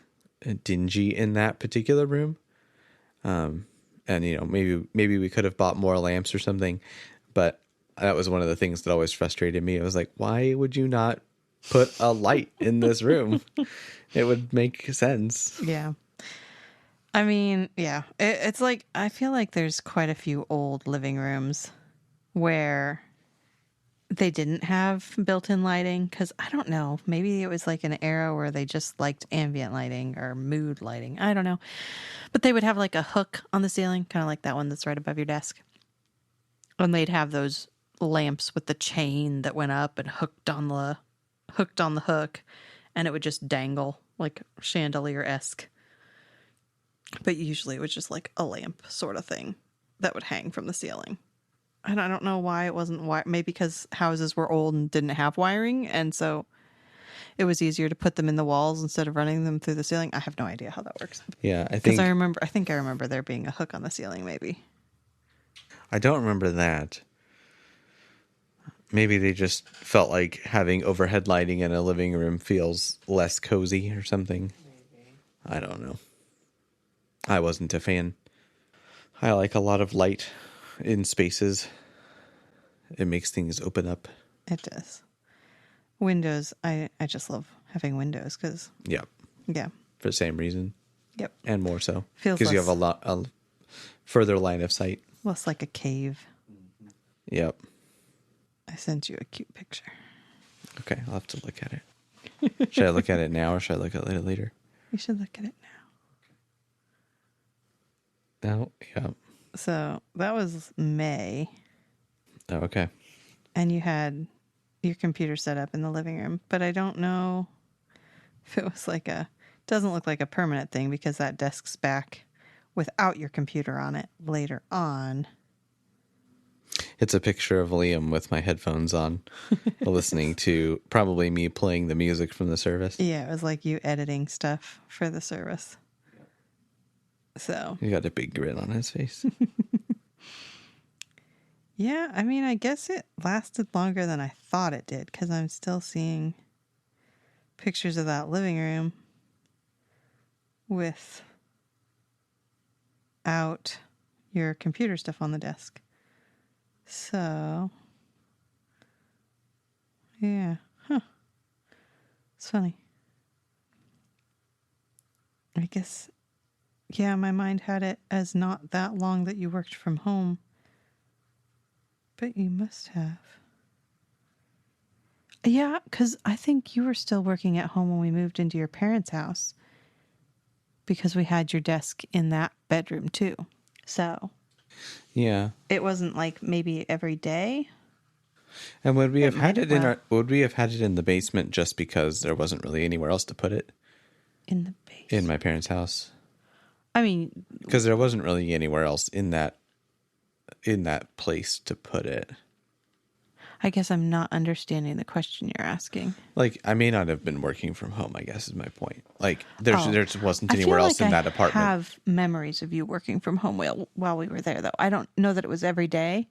dingy in that particular room. And maybe we could have bought more lamps or something, but that was one of the things that always frustrated me. I was like, why would you not put a light in this room? It would make sense. Yeah. I mean, yeah. It's like, I feel like there's quite a few old living rooms where they didn't have built-in lighting because I don't know. Maybe it was like an era where they just liked ambient lighting or mood lighting. I don't know. But they would have like a hook on the ceiling, kind of like that one that's right above your desk. And they'd have those lamps with the chain that went up and hooked on the hook, and it would just dangle like chandelier-esque. But usually it was just like a lamp sort of thing that would hang from the ceiling. And I don't know why it wasn't maybe because houses were old and didn't have wiring, and so it was easier to put them in the walls instead of running them through the ceiling. I have no idea how that works. Yeah, Because I think I remember there being a hook on the ceiling, maybe. I don't remember that. Maybe they just felt like having overhead lighting in a living room feels less cozy or something. Maybe. I don't know. I wasn't a fan. I like a lot of light in spaces. It makes things open up. It does. Windows, I just love having windows because, Yeah. yeah. For the same reason. Yep. And more so. Feels Because you have less- a further line of sight. Less like a cave. Yep. I sent you a cute picture. Okay, I'll have to look at it. Should I look at it now or should I look at it later? You should look at it now. No? Yeah. So that was May, Oh, okay. and you had your computer set up in the living room, but I don't know if it was like doesn't look like a permanent thing because that desk's back without your computer on it later on. It's a picture of Liam with my headphones on, listening to probably me playing the music from the service. Yeah, it was like you editing stuff for the service. So, He got a big grin on his face. yeah, I mean, I guess it lasted longer than I thought it did because I'm still seeing pictures of that living room without your computer stuff on the desk. So, yeah. Huh. It's funny. I guess, yeah, my mind had it as not that long that you worked from home. But you must have. Yeah, because I think you were still working at home when we moved into your parents' house. Because we had your desk in that bedroom too. So. Yeah. It wasn't like maybe every day. And would we have had it in well- our would we have had it in the basement just because there wasn't really anywhere else to put it In the base. in my parents' house? I mean, Because there wasn't really anywhere else in that place to put it. I guess I'm not understanding the question you're asking. Like, I may not have been working from home, I guess is my point. Like, there wasn't I feel anywhere else like in that apartment. I have memories of you working from home while we were there, though. I don't know that it was every day,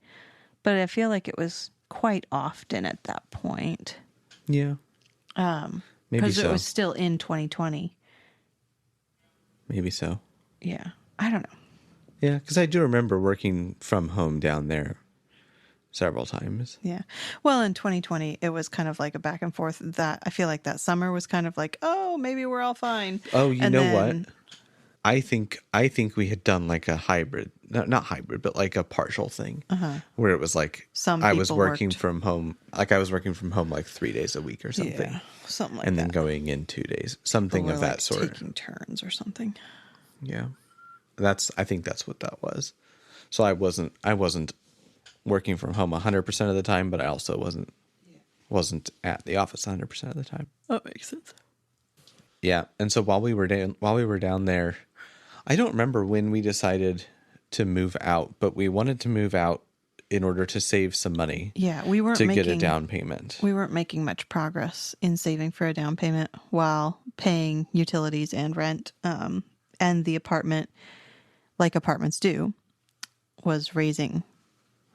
but I feel like it was quite often at that point. Yeah. Maybe Because so. it was still in 2020. Maybe so. Yeah. I don't know. Yeah, because I do remember working from home down there several times. Yeah. Well, in 2020, it was kind of like a back and forth. That I feel like that summer was kind of like, oh, maybe we're all fine. Oh, you And know then- what? I think we had done like a hybrid, not hybrid, but like a partial thing where it was like Some I was people working worked- from home, like I was working from home like 3 days a week or something, Yeah, something like and that. then going in 2 days, something Or of that like sort. taking turns or something. Yeah, I think that's what that was. So I wasn't working from home 100% of the time, but I also wasn't at the office 100% of the time. That makes sense. Yeah, and so while we were down there, I don't remember when we decided to move out, but we wanted to move out in order to save some money Yeah, we weren't to making get a down payment. We weren't making much progress in saving for a down payment while paying utilities and rent. And the apartment, like apartments do, was raising.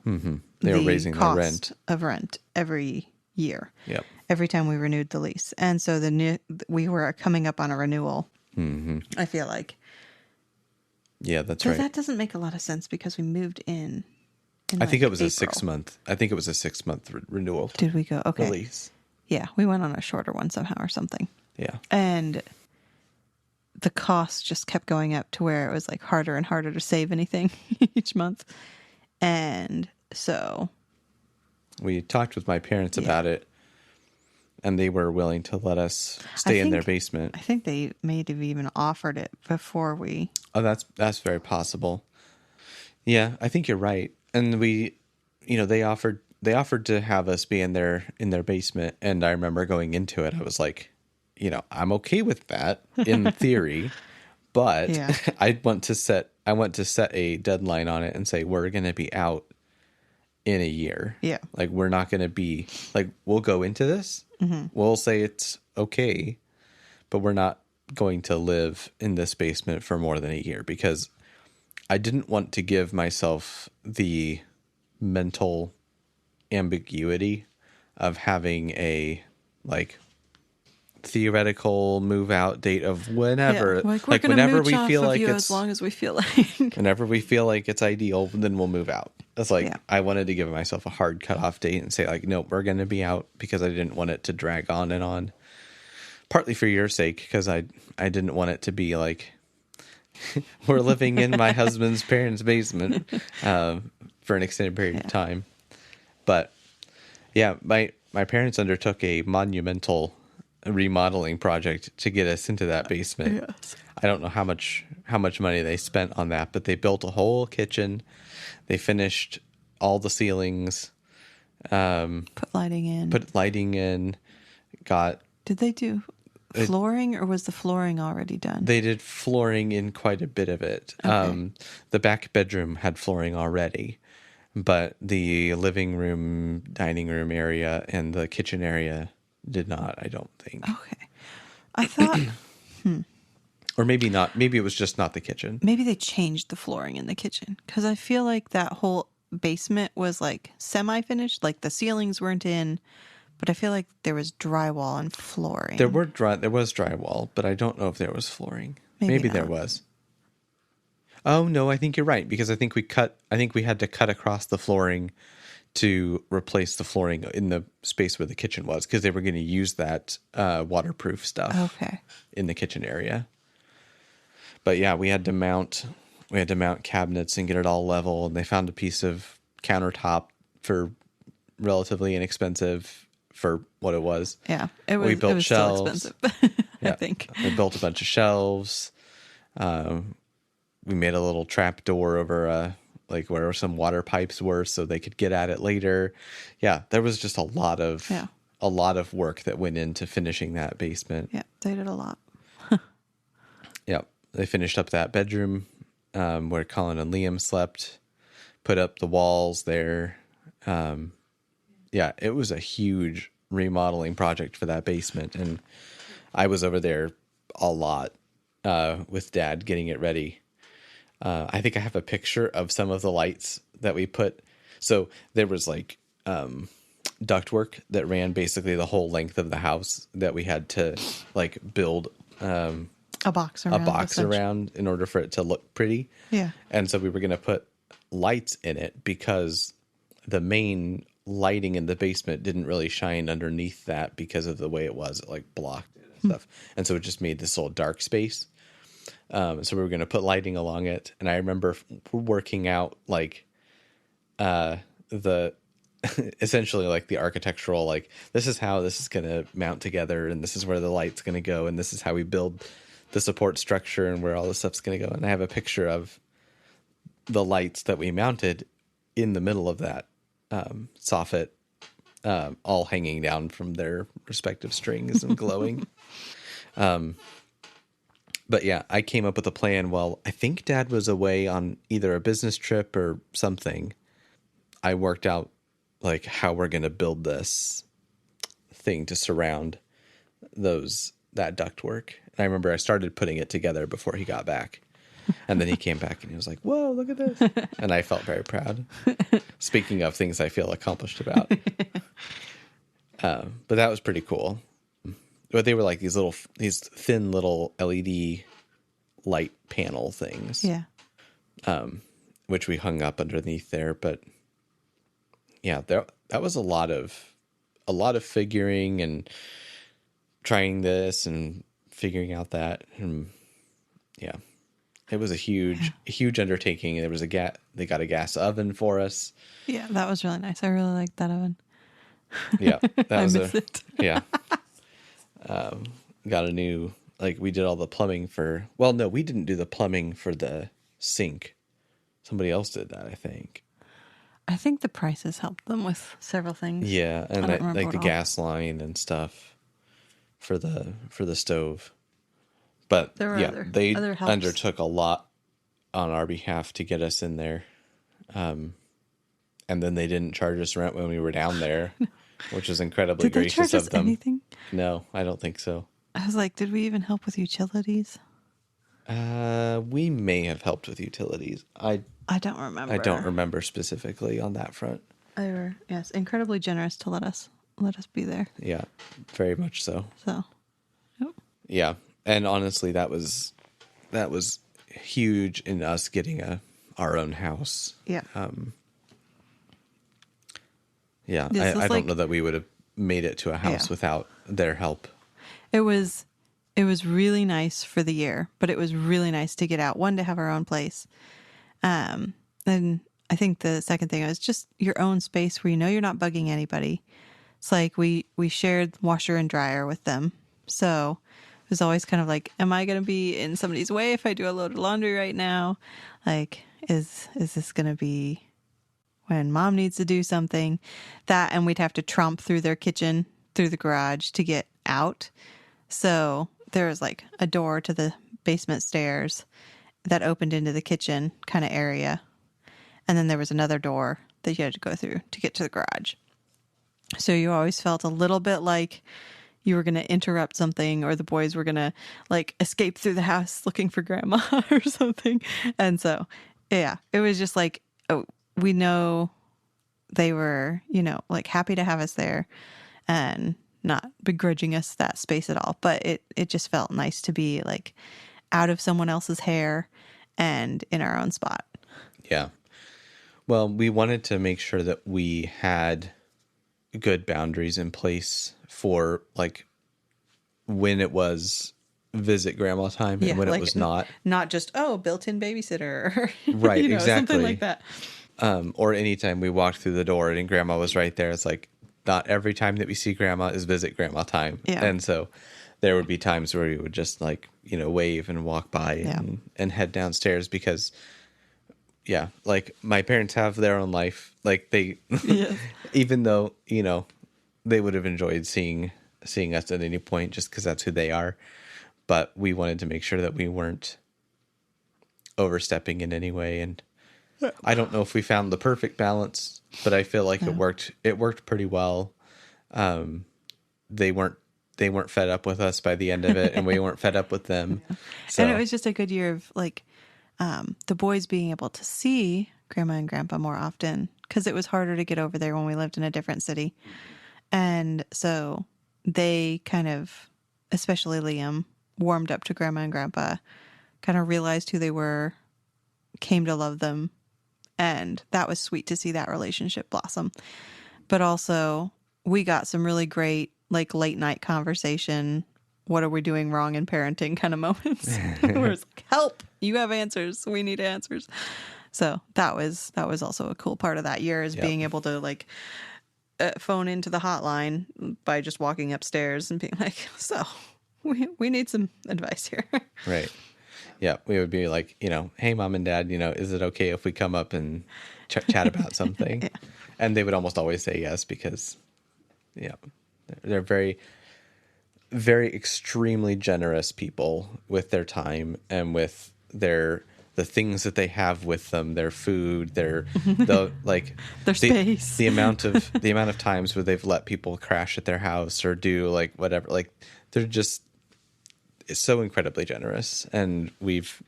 They were raising the cost rent. of rent every year. Yep. Every time we renewed the lease, and so we were coming up on a renewal. I feel like. Yeah, that's But right. that doesn't make a lot of sense because we moved in I think like, it was a April. 6 month. I think it was a 6 month renewal. Did we go? Okay. Release. Yeah, we went on a shorter one somehow or something. Yeah. And the cost just kept going up to where it was like harder and harder to save anything each month. And so, We talked with my parents about it, and they were willing to let us stay in their think- basement. I think they may have even offered it before we. Oh, that's very possible. Yeah, I think you're right. And we, they offered to have us be in their basement, and I remember going into it, I was like, I'm okay with that in theory, but Yeah. I want to set a deadline on it and say we're going to be out in a year. Yeah. Like we're not going to be like we'll go into this. We'll say it's okay, but we're not going to live in this basement for more than a year because I didn't want to give myself the mental ambiguity of having a like theoretical move out date of whenever Yeah, like we're gonna whenever mooch we off feel of like you it's as long as we feel like. whenever we feel like it's ideal, then we'll move out. That's like Yeah. I wanted to give myself a hard cutoff date and say like, no, we're going to be out because I didn't want it to drag on and on. Partly for your sake, because I didn't want it to be like we're living in my husband's parents' basement for an extended period of time. But yeah, my parents undertook a monumental remodeling project to get us into that basement. Yes. I don't know how much money they spent on that, but they built a whole kitchen. They finished all the ceilings, Put lighting in. put lighting in, Did they do flooring or was the flooring already done? they did flooring in quite a bit of it. The back bedroom had flooring already, but the living room, dining room area, and the kitchen area did not, I don't think. Okay. I thought Or maybe not. Maybe it was just not the kitchen. maybe they changed the flooring in the kitchen because I feel like that whole basement was like semi-finished, like the ceilings weren't in, but I feel like there was drywall and flooring. There was drywall, but I don't know if there was flooring. Maybe Maybe there not. was. Oh no, I think you're right because I think we had to cut across the flooring to replace the flooring in the space where the kitchen was because they were going to use that waterproof stuff Okay. in the kitchen area. But yeah, we had to mount cabinets and get it all level, and they found a piece of countertop for relatively inexpensive for what it was. Yeah. It was, We built it was shelves. still expensive, I Yeah. think. We built a bunch of shelves. We made a little trap door over like where some water pipes were so they could get at it later. Yeah, there was just Yeah. a lot of work that went into finishing that basement. Yeah, they did a lot. Yep. They finished up that bedroom where Colin and Liam slept, put up the walls there. Yeah, it was a huge remodeling project for that basement. And I was over there a lot with Dad getting it ready. I think I have a picture of some of the lights that we put. So there was like ductwork that ran basically the whole length of the house that we had to like build A box around. around in order for it to look pretty. Yeah. And so we were going to put lights in it because the main lighting in the basement didn't really shine underneath that because of the way it was. It like blocked it and stuff. And so it just made this little dark space. So we were going to put lighting along it. And I remember working out like the essentially like the architectural, like this is how this is going to mount together and this is where the light's going to go. And this is how we build the support structure and where all this stuff's going to go. And I have a picture of the lights that we mounted in the middle of that soffit, all hanging down from their respective strings and glowing. But yeah, I came up with a plan while I think Dad was away on either a business trip or something. I worked out like how we're going to build this thing to surround that ductwork. And I remember I started putting it together before he got back. And then he came back and he was like, whoa, look at this. And I felt very proud. Speaking of things I feel accomplished about. But that was pretty cool. But they were like these thin little LED light panel things. Yeah. Which we hung up underneath there. But yeah, that was a lot of figuring and trying this and figuring out that. And yeah. It was a huge undertaking. There was they got a gas oven for us. Yeah, that was really nice. I really liked that oven. Yeah, that I was miss it. Yeah. Got a new, like we did all the plumbing no, we didn't do the plumbing for the sink. Somebody else did that, I think. I think the prices helped them with several things. Yeah, and like the all. gas line and stuff for the stove. But There were yeah, they other helps. undertook a lot on our behalf to get us in there. And then they didn't charge us rent when we were down there, which was incredibly Did they gracious charge us of them. anything? No, I don't think so. I was like, did we even help with utilities? We may have helped with utilities. I don't remember. I don't remember specifically on that front. They were, yes, incredibly generous to let us be there. Yeah, very much so. So, yep. Yeah, and honestly, that was huge in us getting our own house. Yeah. Yeah, This I is don't know that we would have made it to a house without their help. It was really nice for the year, but it was really nice to get out. One, to have our own place. And I think the second thing was just your own space where you know you're not bugging anybody. It's like we shared washer and dryer with them. So it was always kind of like, am I going to be in somebody's way if I do a load of laundry right now? Like, is this going to be when Mom needs to do something? That, and we'd have to tromp through their kitchen, through the garage to get out. So there was like a door to the basement stairs that opened into the kitchen kind of area. And then there was another door that you had to go through to get to the garage. So you always felt a little bit like you were going to interrupt something, or the boys were going to like escape through the house looking for grandma or something. And so, yeah, it was just like, oh, we know they were, like happy to have us there and not begrudging us that space at all. But it just felt nice to be like out of someone else's hair and in our own spot. Yeah. Well, we wanted to make sure that we had good boundaries in place for like when it was visit grandma time and when it was not. Not just, built-in babysitter. Right, exactly. Something like that. Or anytime we walked through the door and grandma was right there, it's like not every time that we see grandma is visit grandma time. Yeah. And so there would be times where we would just like, wave and walk by and head downstairs because yeah, like my parents have their own life. Like they, Yes. even though, you know, they would have enjoyed seeing us at any point just because that's who they are. But we wanted to make sure that we weren't overstepping in any way. And I don't know if we found the perfect balance, but I feel like Yeah. it worked pretty well. They weren't fed up with us by the end of it, and we weren't fed up with them. So And it was just a good year of like the boys being able to see grandma and grandpa more often because it was harder to get over there when we lived in a different city. And so they kind of, especially Liam, warmed up to grandma and grandpa, kind of realized who they were, came to love them. And that was sweet to see that relationship blossom. But also, we got some really great, like, late night conversation. What are we doing wrong in parenting kind of moments? Where it's like, help, you have answers. We need answers. So that was also a cool part of that year is Yep. being able to like phone into the hotline by just walking upstairs and being like, so we need some advice here. right. Yeah, we would be like, you know, hey, mom and dad, you know, is it okay if we come up and chat about something? And they would almost always say yes because, yeah, they're very, very extremely generous people with their time and with the things that they have with them, their food, their like Their space. the amount of times where they've let people crash at their house or do like whatever, like they're just so incredibly generous, and we've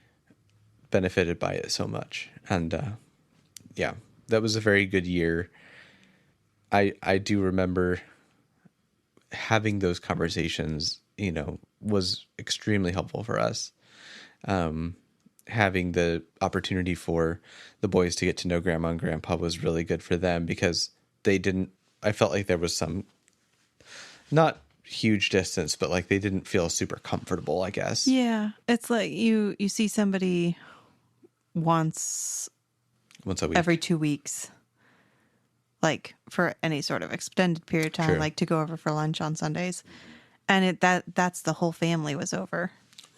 benefited by it so much. And yeah, that was a very good year. I do remember having those conversations, you know, was extremely helpful for us. Having the opportunity for the boys to get to know grandma and grandpa was really good for them because I felt like there was some, not huge distance, but like they didn't feel super comfortable, I guess. Yeah. It's like you see somebody once Once a week. every 2 weeks, like for any sort of extended period of time, True. like to go over for lunch on Sundays. And that's the whole family was over.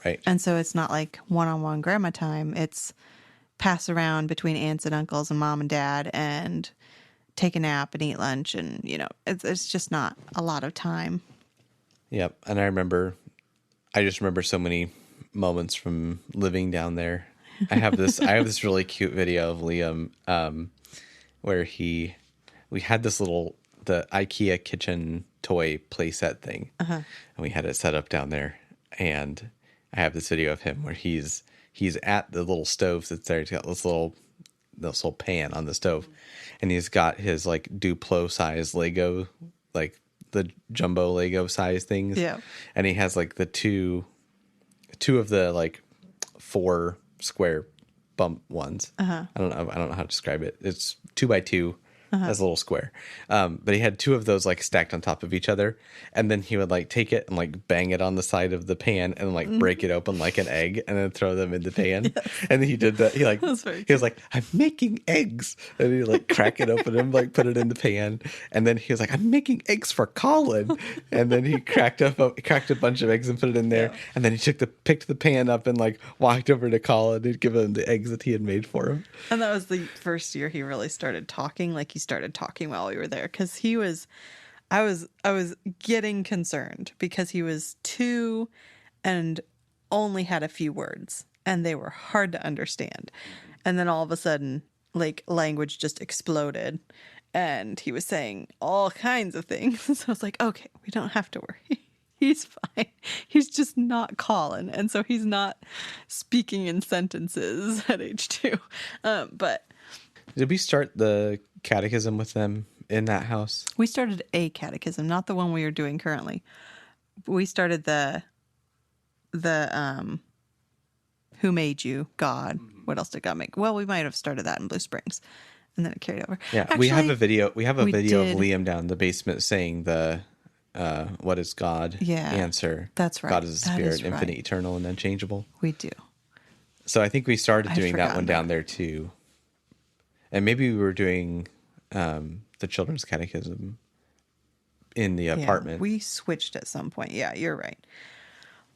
Right. And so it's not like one-on-one grandma time. It's pass around between aunts and uncles and mom and dad and take a nap and eat lunch. And, you know, it's just not a lot of time. Yep. And I just remember so many moments from living down there. I have this really cute video of Liam, where we had this the IKEA kitchen toy playset thing, and we had it set up down there. And I have this video of him where he's at the little stove that's there. He's got this little pan on the stove, and he's got his like Duplo size Lego, like the jumbo Lego size things. Yeah. And he has like the two of the like 4 square bump ones. I don't know how to describe it. It's 2x2 as a little square. But he had 2 of those like stacked on top of each other, and then he would like take it and like bang it on the side of the pan and like break it open like an egg and then throw them in the pan. And he did that. He like he was like, I'm making eggs, and he like crack it open and like put it in the pan. And then he was like, I'm making eggs for Colin. And then he cracked a bunch of eggs and put it in there. And then he picked the pan up and like walked over to Colin and give him the eggs that he had made for him. And that was the first year he really started talking. Like he started talking while we were there because I was getting concerned because he was 2 and only had a few words and they were hard to understand. And then all of a sudden, like language just exploded and he was saying all kinds of things. So I was like, okay, we don't have to worry. He's fine. He's just not Colin. And so he's not speaking in sentences at age 2. But Did we start the catechism with them in that house? we started a catechism, not the one we are doing currently. We started the who made you, God. What else did God make? Well, we might have started that in Blue Springs, and then it carried over. Yeah, Actually, we have a video. We have a video did. of Liam down in the basement saying the what is God Yeah, answer. that's right. God is a That spirit, is infinite, right. eternal, and unchangeable. We do. So I think we started I'd doing that forgotten one down there too. And maybe we were doing the children's catechism in the apartment. We switched at some point. Yeah, you're right.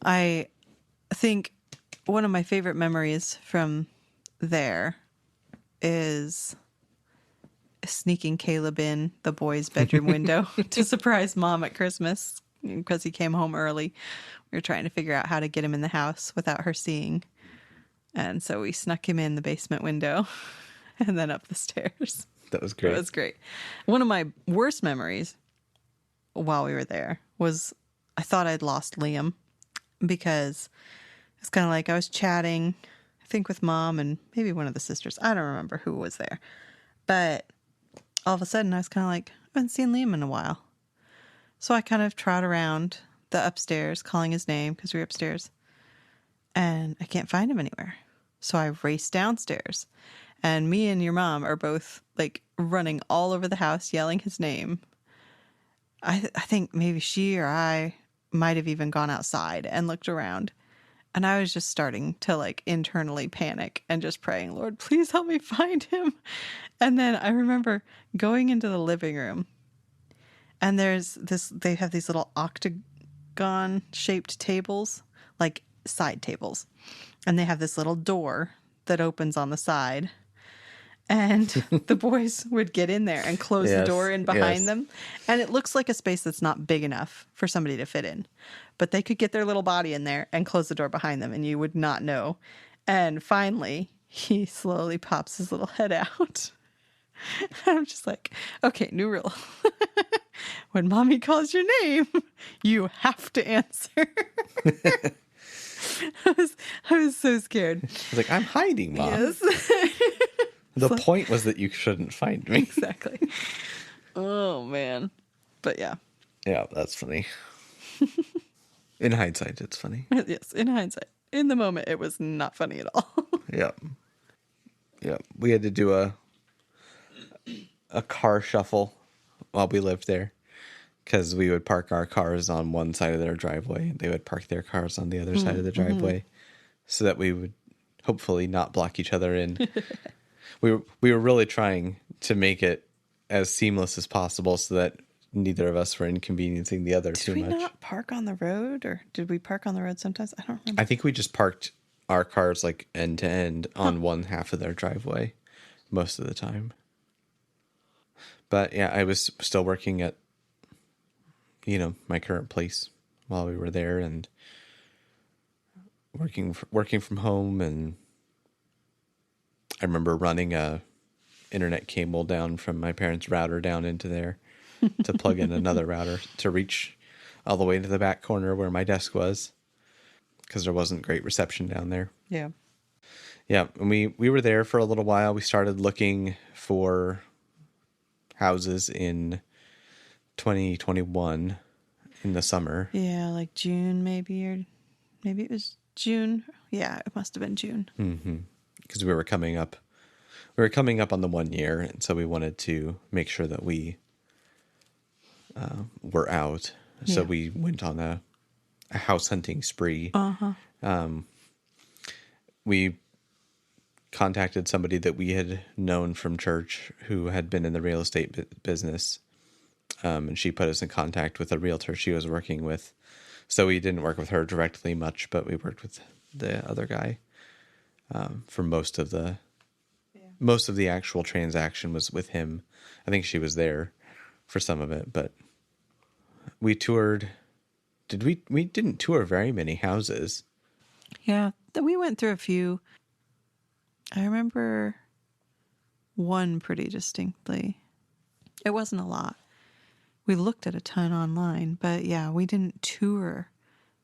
I think one of my favorite memories from there is sneaking Caleb in the boys' bedroom window to surprise Mom at Christmas because he came home early. We were trying to figure out how to get him in the house without her seeing. And so we snuck him in the basement window and then up the stairs. That was great. It was great. One of my worst memories while we were there was I thought I'd lost Liam because it's kind of like I was chatting, I think with Mom and maybe one of the sisters. I don't remember who was there. But all of a sudden I was kind of like, I haven't seen Liam in a while. So I kind of trot around the upstairs calling his name because we were upstairs. And I can't find him anywhere. So I race downstairs. And me and your mom are both like running all over the house yelling his name. I think maybe she or I might have even gone outside and looked around. And I was just starting to like internally panic and just praying, Lord, please help me find him. And then I remember going into the living room and they have these little octagon shaped tables, like side tables. And they have this little door that opens on the side. And the boys would get in there and close the door in behind them. And it looks like a space that's not big enough for somebody to fit in. But they could get their little body in there and close the door behind them, and you would not know. And finally, he slowly pops his little head out. I'm just like, okay, new rule. When Mommy calls your name, you have to answer. I was so scared. I was like, I'm hiding, Mom. Yes. The point was that you shouldn't find me. Exactly. Oh, man. But yeah. Yeah, that's funny. In hindsight, it's funny. Yes, in hindsight. In the moment, it was not funny at all. Yeah. Yeah. We had to do a car shuffle while we lived there because we would park our cars on one side of their driveway. They would park their cars on the other side of the driveway so that we would hopefully not block each other in. We were really trying to make it as seamless as possible so that neither of us were inconveniencing the other too much. Did we not park on the road, or did we park on the road sometimes? I don't remember. I think we just parked our cars like end to end on one half of their driveway most of the time. But yeah, I was still working at, my current place while we were there and working from home, and I remember running a internet cable down from my parents' router down into there to plug in another router to reach all the way to the back corner where my desk was because there wasn't great reception down there. Yeah. Yeah, and we were there for a little while. We started looking for houses in 2021 in the summer. Yeah, like June maybe, or maybe it was June. Yeah, it must have been June. Mm-hmm. Because we were coming up on the 1 year, and so we wanted to make sure that we were out. So we went on a house hunting spree. We contacted somebody that we had known from church who had been in the real estate business, and she put us in contact with a realtor she was working with. So we didn't work with her directly much, but we worked with the other guy for most of the actual transaction was with him. I think she was there for some of it, but we toured. We didn't tour very many houses. Yeah, we went through a few. I remember one pretty distinctly. It wasn't a lot. We looked at a ton online, but yeah, we didn't tour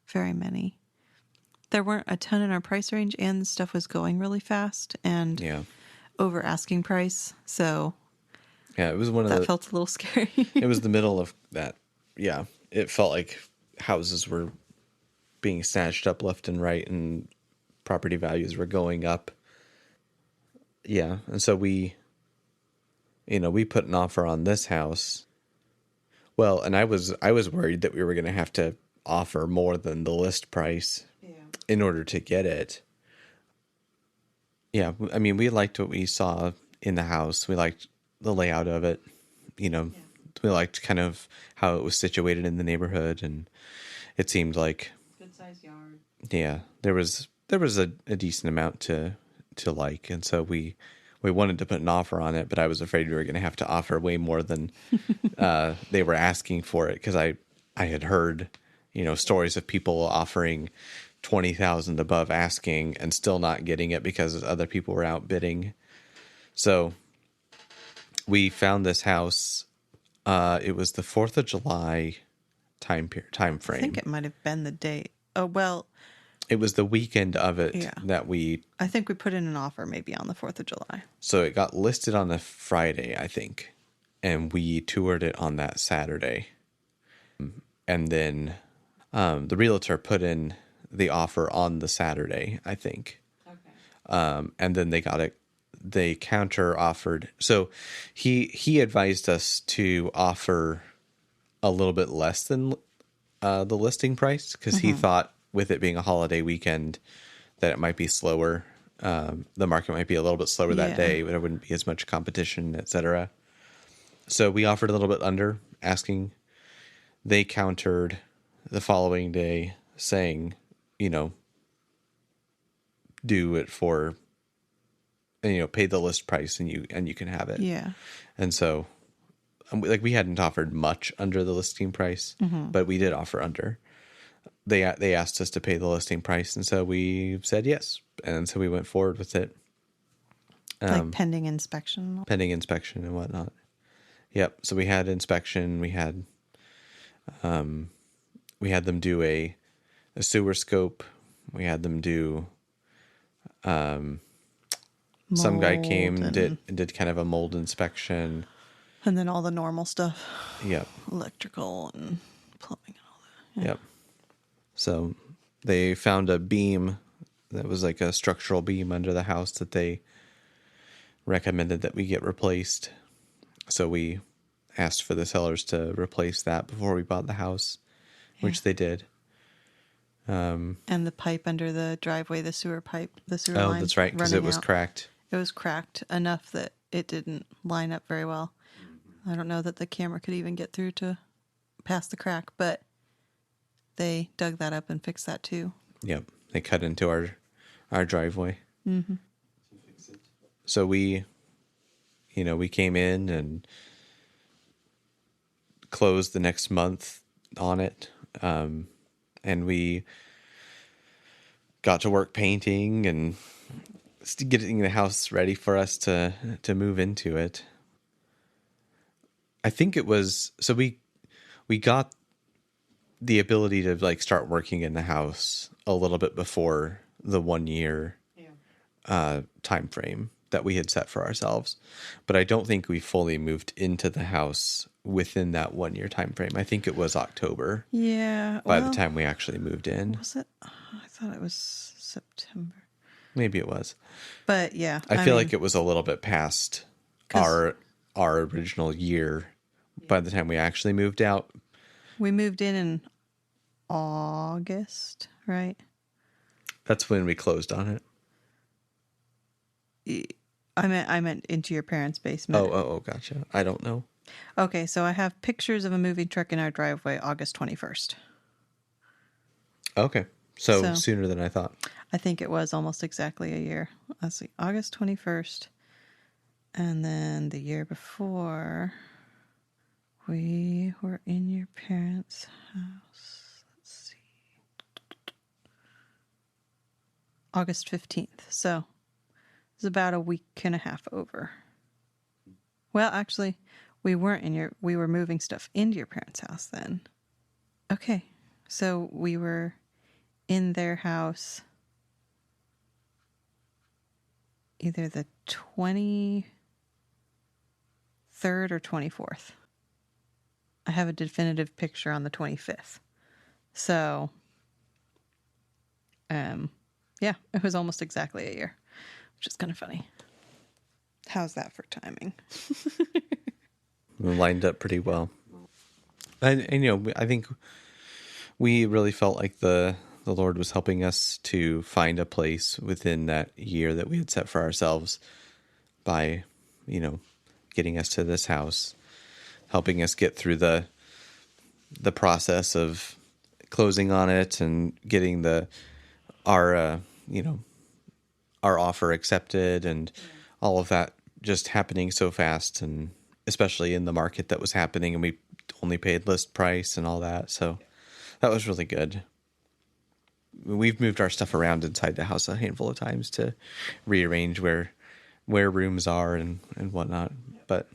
very many. There weren't a ton in our price range, and the stuff was going really fast and over asking price. So yeah, it was that felt a little scary. It was the middle of that. Yeah, it felt like houses were being snatched up left and right, and property values were going up. Yeah, and so we put an offer on this house. Well, and I was worried that we were going to have to offer more than the list price in order to get it. Yeah, I mean, we liked what we saw in the house. We liked the layout of it. We liked kind of how it was situated in the neighborhood, and it seemed like good sized yard. Yeah, there was a decent amount to like, and so we we wanted to put an offer on it, but I was afraid we were going to have to offer way more than they were asking for it, because I had heard, stories of people offering 20,000 above asking and still not getting it because other people were outbidding. So we found this house. It was the 4th of July time I frame. think it might have been the date. Oh, well, It was the weekend of it that I think we put in an offer maybe on the 4th of July. so it got listed on the Friday, I think, and we toured it on that Saturday. And then the realtor put in the offer on the Saturday, I think. Okay. And then they counter offered. So he advised us to offer a little bit less than the listing price, because he thought, with it being a holiday weekend, that it might be slower. The market might be a little bit slower that day. There wouldn't be as much competition, etc. So we offered a little bit under asking. They countered the following day saying, do it for, pay the list price and you can have it. Yeah. And so, we hadn't offered much under the listing price, but we did offer under. They asked us to pay the listing price, and so we said yes, and so we went forward with it. Like pending inspection. Pending inspection and whatnot. Yep. So we had inspection. We had them do a sewer scope. We had them do. Some guy came did kind of a mold inspection, and then all the normal stuff. Yep. Electrical and plumbing and all that. Yeah. Yep. So they found a beam that was like a structural beam under the house that they recommended that we get replaced. So we asked for the sellers to replace that before we bought the house, which they did. And the pipe under the driveway, the sewer line. Oh, that's right, because it was cracked. It was cracked enough that it didn't line up very well. I don't know that the camera could even get through to past the crack, but they dug that up and fixed that too. Yep. They cut into our driveway. Mm-hmm. So we came in and closed the next month on it. And we got to work painting and getting the house ready for us to move into it. I think it was, so we got the ability to start working in the house a little bit before the 1 year time frame that we had set for ourselves, but I don't think we fully moved into the house within that 1 year time frame. I think it was October. Yeah. By the time we actually moved in. Was it? I thought it was September. Maybe it was. But yeah. I feel like it was a little bit past our original year by the time we actually moved out. We moved in August, right? That's when we closed on it. I meant into your parents' basement. Oh, gotcha. I don't know. Okay, so I have pictures of a moving truck in our driveway, August 21st. Okay, so sooner than I thought. I think it was almost exactly a year. Let's see, August 21st. And then the year before, we were in your parents' house. Let's see. August 15th. So it was about a week and a half over. Well, actually, we were moving stuff into your parents' house then. Okay. So we were in their house either the 23rd or 24th. I have a definitive picture on the 25th. So, yeah, it was almost exactly a year, which is kind of funny. How's that for timing? We lined up pretty well. And I think we really felt like the Lord was helping us to find a place within that year that we had set for ourselves by, getting us to this house, helping us get through the process of closing on it and getting our offer accepted and all of that just happening so fast, and especially in the market that was happening, and we only paid list price and all that. So that was really good. We've moved our stuff around inside the house a handful of times to rearrange where rooms are and whatnot. But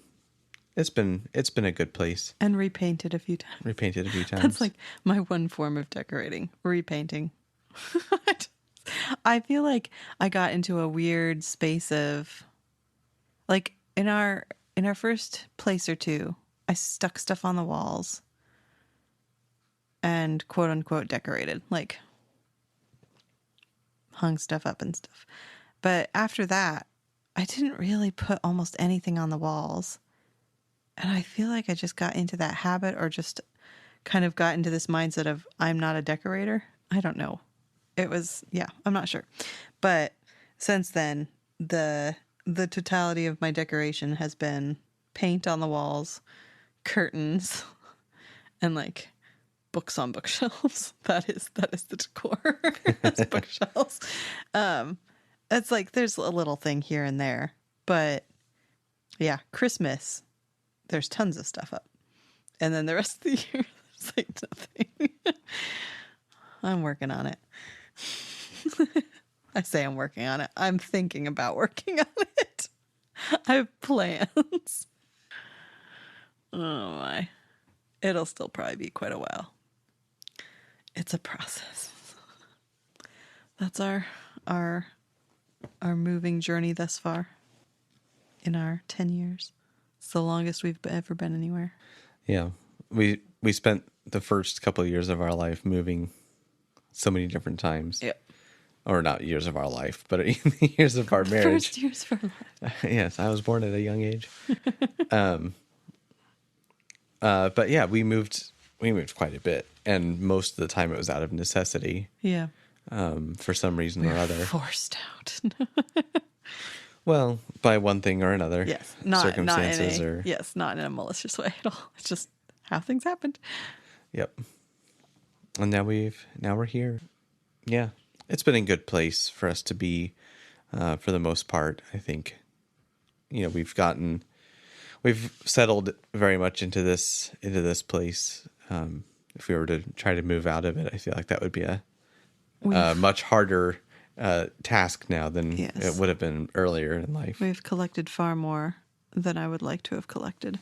it's been a good place. And repainted a few times. Repainted a few times. That's like my one form of decorating, repainting. I feel like I got into a weird space of, like, in our first place or two, I stuck stuff on the walls and quote unquote decorated, like hung stuff up and stuff. But after that, I didn't really put almost anything on the walls. And I feel like I just got into that habit, or just kind of got into this mindset of I'm not a decorator. I don't know. It was, yeah, I'm not sure. But since then, the totality of my decoration has been paint on the walls, curtains, and like books on bookshelves. That is the decor. It's bookshelves. It's like there's a little thing here and there, but yeah, Christmas, there's tons of stuff up, and then the rest of the year, there's like nothing. I'm working on it. I say I'm working on it. I'm thinking about working on it. I have plans. Oh my. It'll still probably be quite a while. It's a process. That's our moving journey thus far in our 10 years. It's the longest we've ever been anywhere. Yeah. We spent the first couple of years of our life moving so many different times. Yep. Or not years of our life, but years of our marriage. First years of our life. Yes, I was born at a young age. But yeah, we moved quite a bit, and most of the time it was out of necessity. Yeah. For some reason or other. Forced out. Well, by one thing or another. Yes. Circumstances or yes, not in a malicious way at all. It's just how things happened. Yep. And now we're here. Yeah. It's been a good place for us to be, for the most part, I think. You know, we've settled very much into this place. If we were to try to move out of it, I feel like that would be a much harder task now than it would have been earlier in life. We've collected far more than I would like to have collected.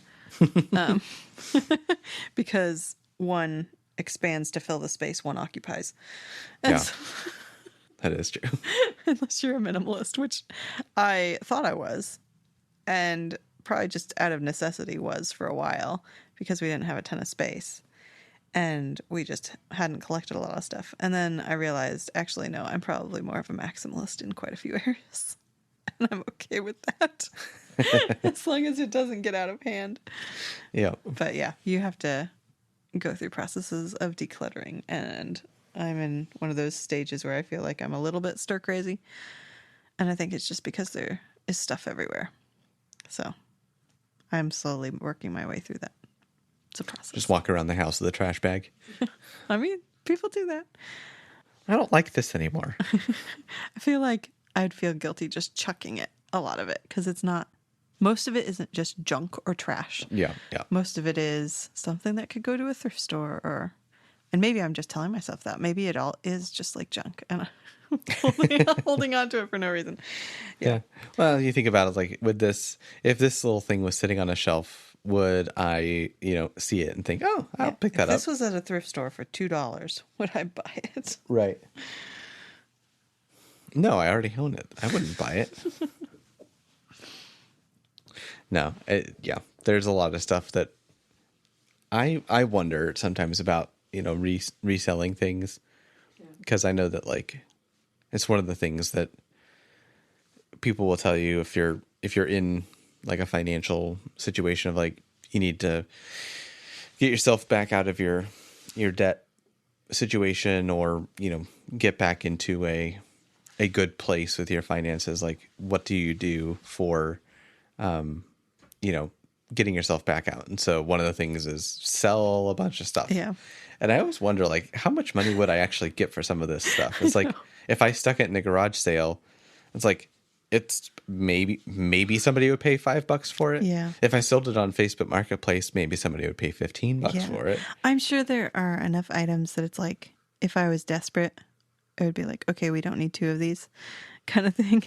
Because one expands to fill the space one occupies. And yeah, that is true. Unless you're a minimalist, which I thought I was. And probably just out of necessity was for a while, because we didn't have a ton of space. And we just hadn't collected a lot of stuff. And then I realized, actually, no, I'm probably more of a maximalist in quite a few areas. And I'm okay with that. As long as it doesn't get out of hand. Yeah. But yeah, you have to go through processes of decluttering. And I'm in one of those stages where I feel like I'm a little bit stir crazy. And I think it's just because there is stuff everywhere. So I'm slowly working my way through that. It's a process. Just walk around the house with a trash bag. I mean, people do that. I don't like this anymore. I feel like I'd feel guilty just chucking it, a lot of it, because it's not, most of it isn't just junk or trash. Yeah, yeah. Most of it is something that could go to a thrift store, and maybe I'm just telling myself that. Maybe it all is just like junk, and I'm holding on to it for no reason. Yeah. Well, you think about it like with this, if this little thing was sitting on a shelf, would I, see it and think, oh, I'll pick that up. If this was at a thrift store for $2, would I buy it? Right. No, I already own it. I wouldn't buy it. No, yeah. There's a lot of stuff that I wonder sometimes about, reselling things, because I know that like it's one of the things that people will tell you if you're in like a financial situation of like you need to get yourself back out of your debt situation, or get back into a good place with your finances. Like, what do you do for getting yourself back out? And so one of the things is sell a bunch of stuff. Yeah. And I always wonder, like, how much money would I actually get for some of this stuff? It's like if I stuck it in a garage sale, it's like it's maybe somebody would pay $5 for it. Yeah. If I sold it on Facebook Marketplace, maybe somebody would pay $15 for it. I'm sure there are enough items that it's like, if I was desperate, it would be like, okay, we don't need 2 of these kind of thing.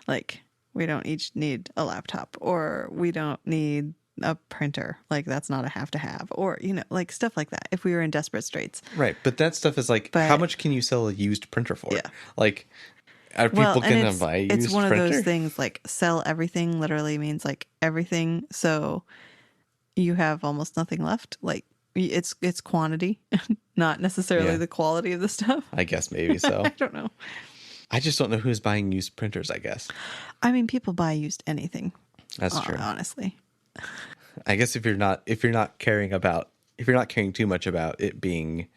Like, we don't each need a laptop, or we don't need a printer. Like, that's not a have to have, or, you know, like stuff like that. If we were in desperate straits. Right. But that stuff is like, how much can you sell a used printer for? Yeah. Like, are people going to buy a used printer? It's one of those things, like, sell everything literally means like everything. So you have almost nothing left. Like, it's quantity, not necessarily the quality of the stuff. I guess maybe so. I don't know. I just don't know who's buying used printers, I guess. I mean, people buy used anything. That's true. Honestly. I guess if you're not caring too much about it being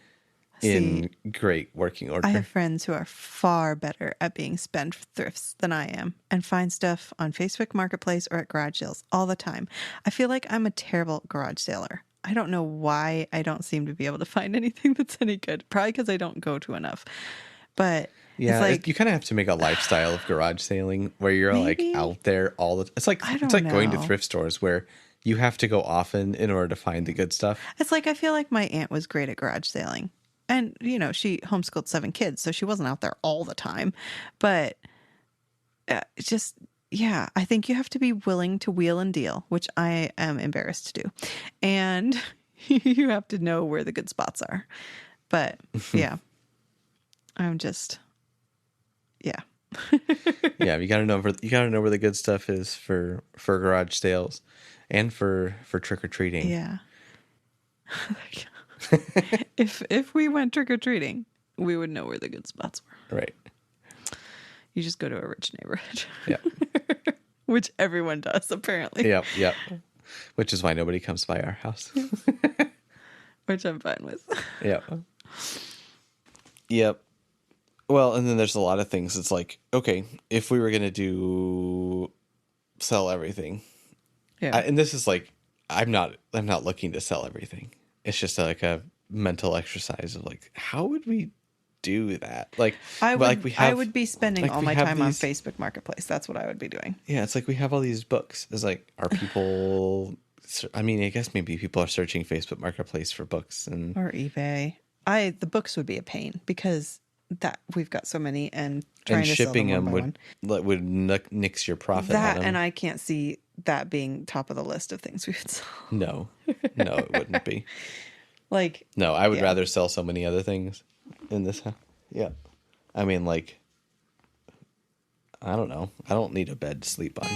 in great working order. I have friends who are far better at being spendthrifts than I am, and find stuff on Facebook Marketplace or at garage sales all the time. I feel like I'm a terrible garage saler. I don't know why I don't seem to be able to find anything that's any good. Probably because I don't go to enough. But yeah, it's like, you kind of have to make a lifestyle of garage sailing where you're like out there all the. It's like going to thrift stores where you have to go often in order to find the good stuff. It's like, I feel like my aunt was great at garage sailing, and you know, she homeschooled 7 kids, so she wasn't out there all the time. But it's just, yeah, I think you have to be willing to wheel and deal, which I am embarrassed to do, and you have to know where the good spots are. But yeah. I'm just, yeah. Yeah, you gotta know where the good stuff is for garage sales, and for trick or treating. Yeah. If we went trick or treating, we would know where the good spots were. Right. You just go to a rich neighborhood. Yeah. Which everyone does, apparently. Yep. Which is why nobody comes by our house. Which I'm fine with. Yep. Well, and then there's a lot of things. It's like, okay, if we were going to sell everything. Yeah. And this is like, I'm not looking to sell everything. It's just like a mental exercise of like, how would we do that? Like, I would be spending all my time on Facebook Marketplace. That's what I would be doing. Yeah. It's like, we have all these books. It's like, are people, I mean, I guess maybe people are searching Facebook Marketplace for books or eBay. The books would be a pain because that we've got so many, and trying to shipping sell them would nix your profit. That, and I can't see that being top of the list of things we would sell. No, it wouldn't be. Like, no, I would rather sell so many other things in this house. Yeah, I mean, like, I don't know. I don't need a bed to sleep on.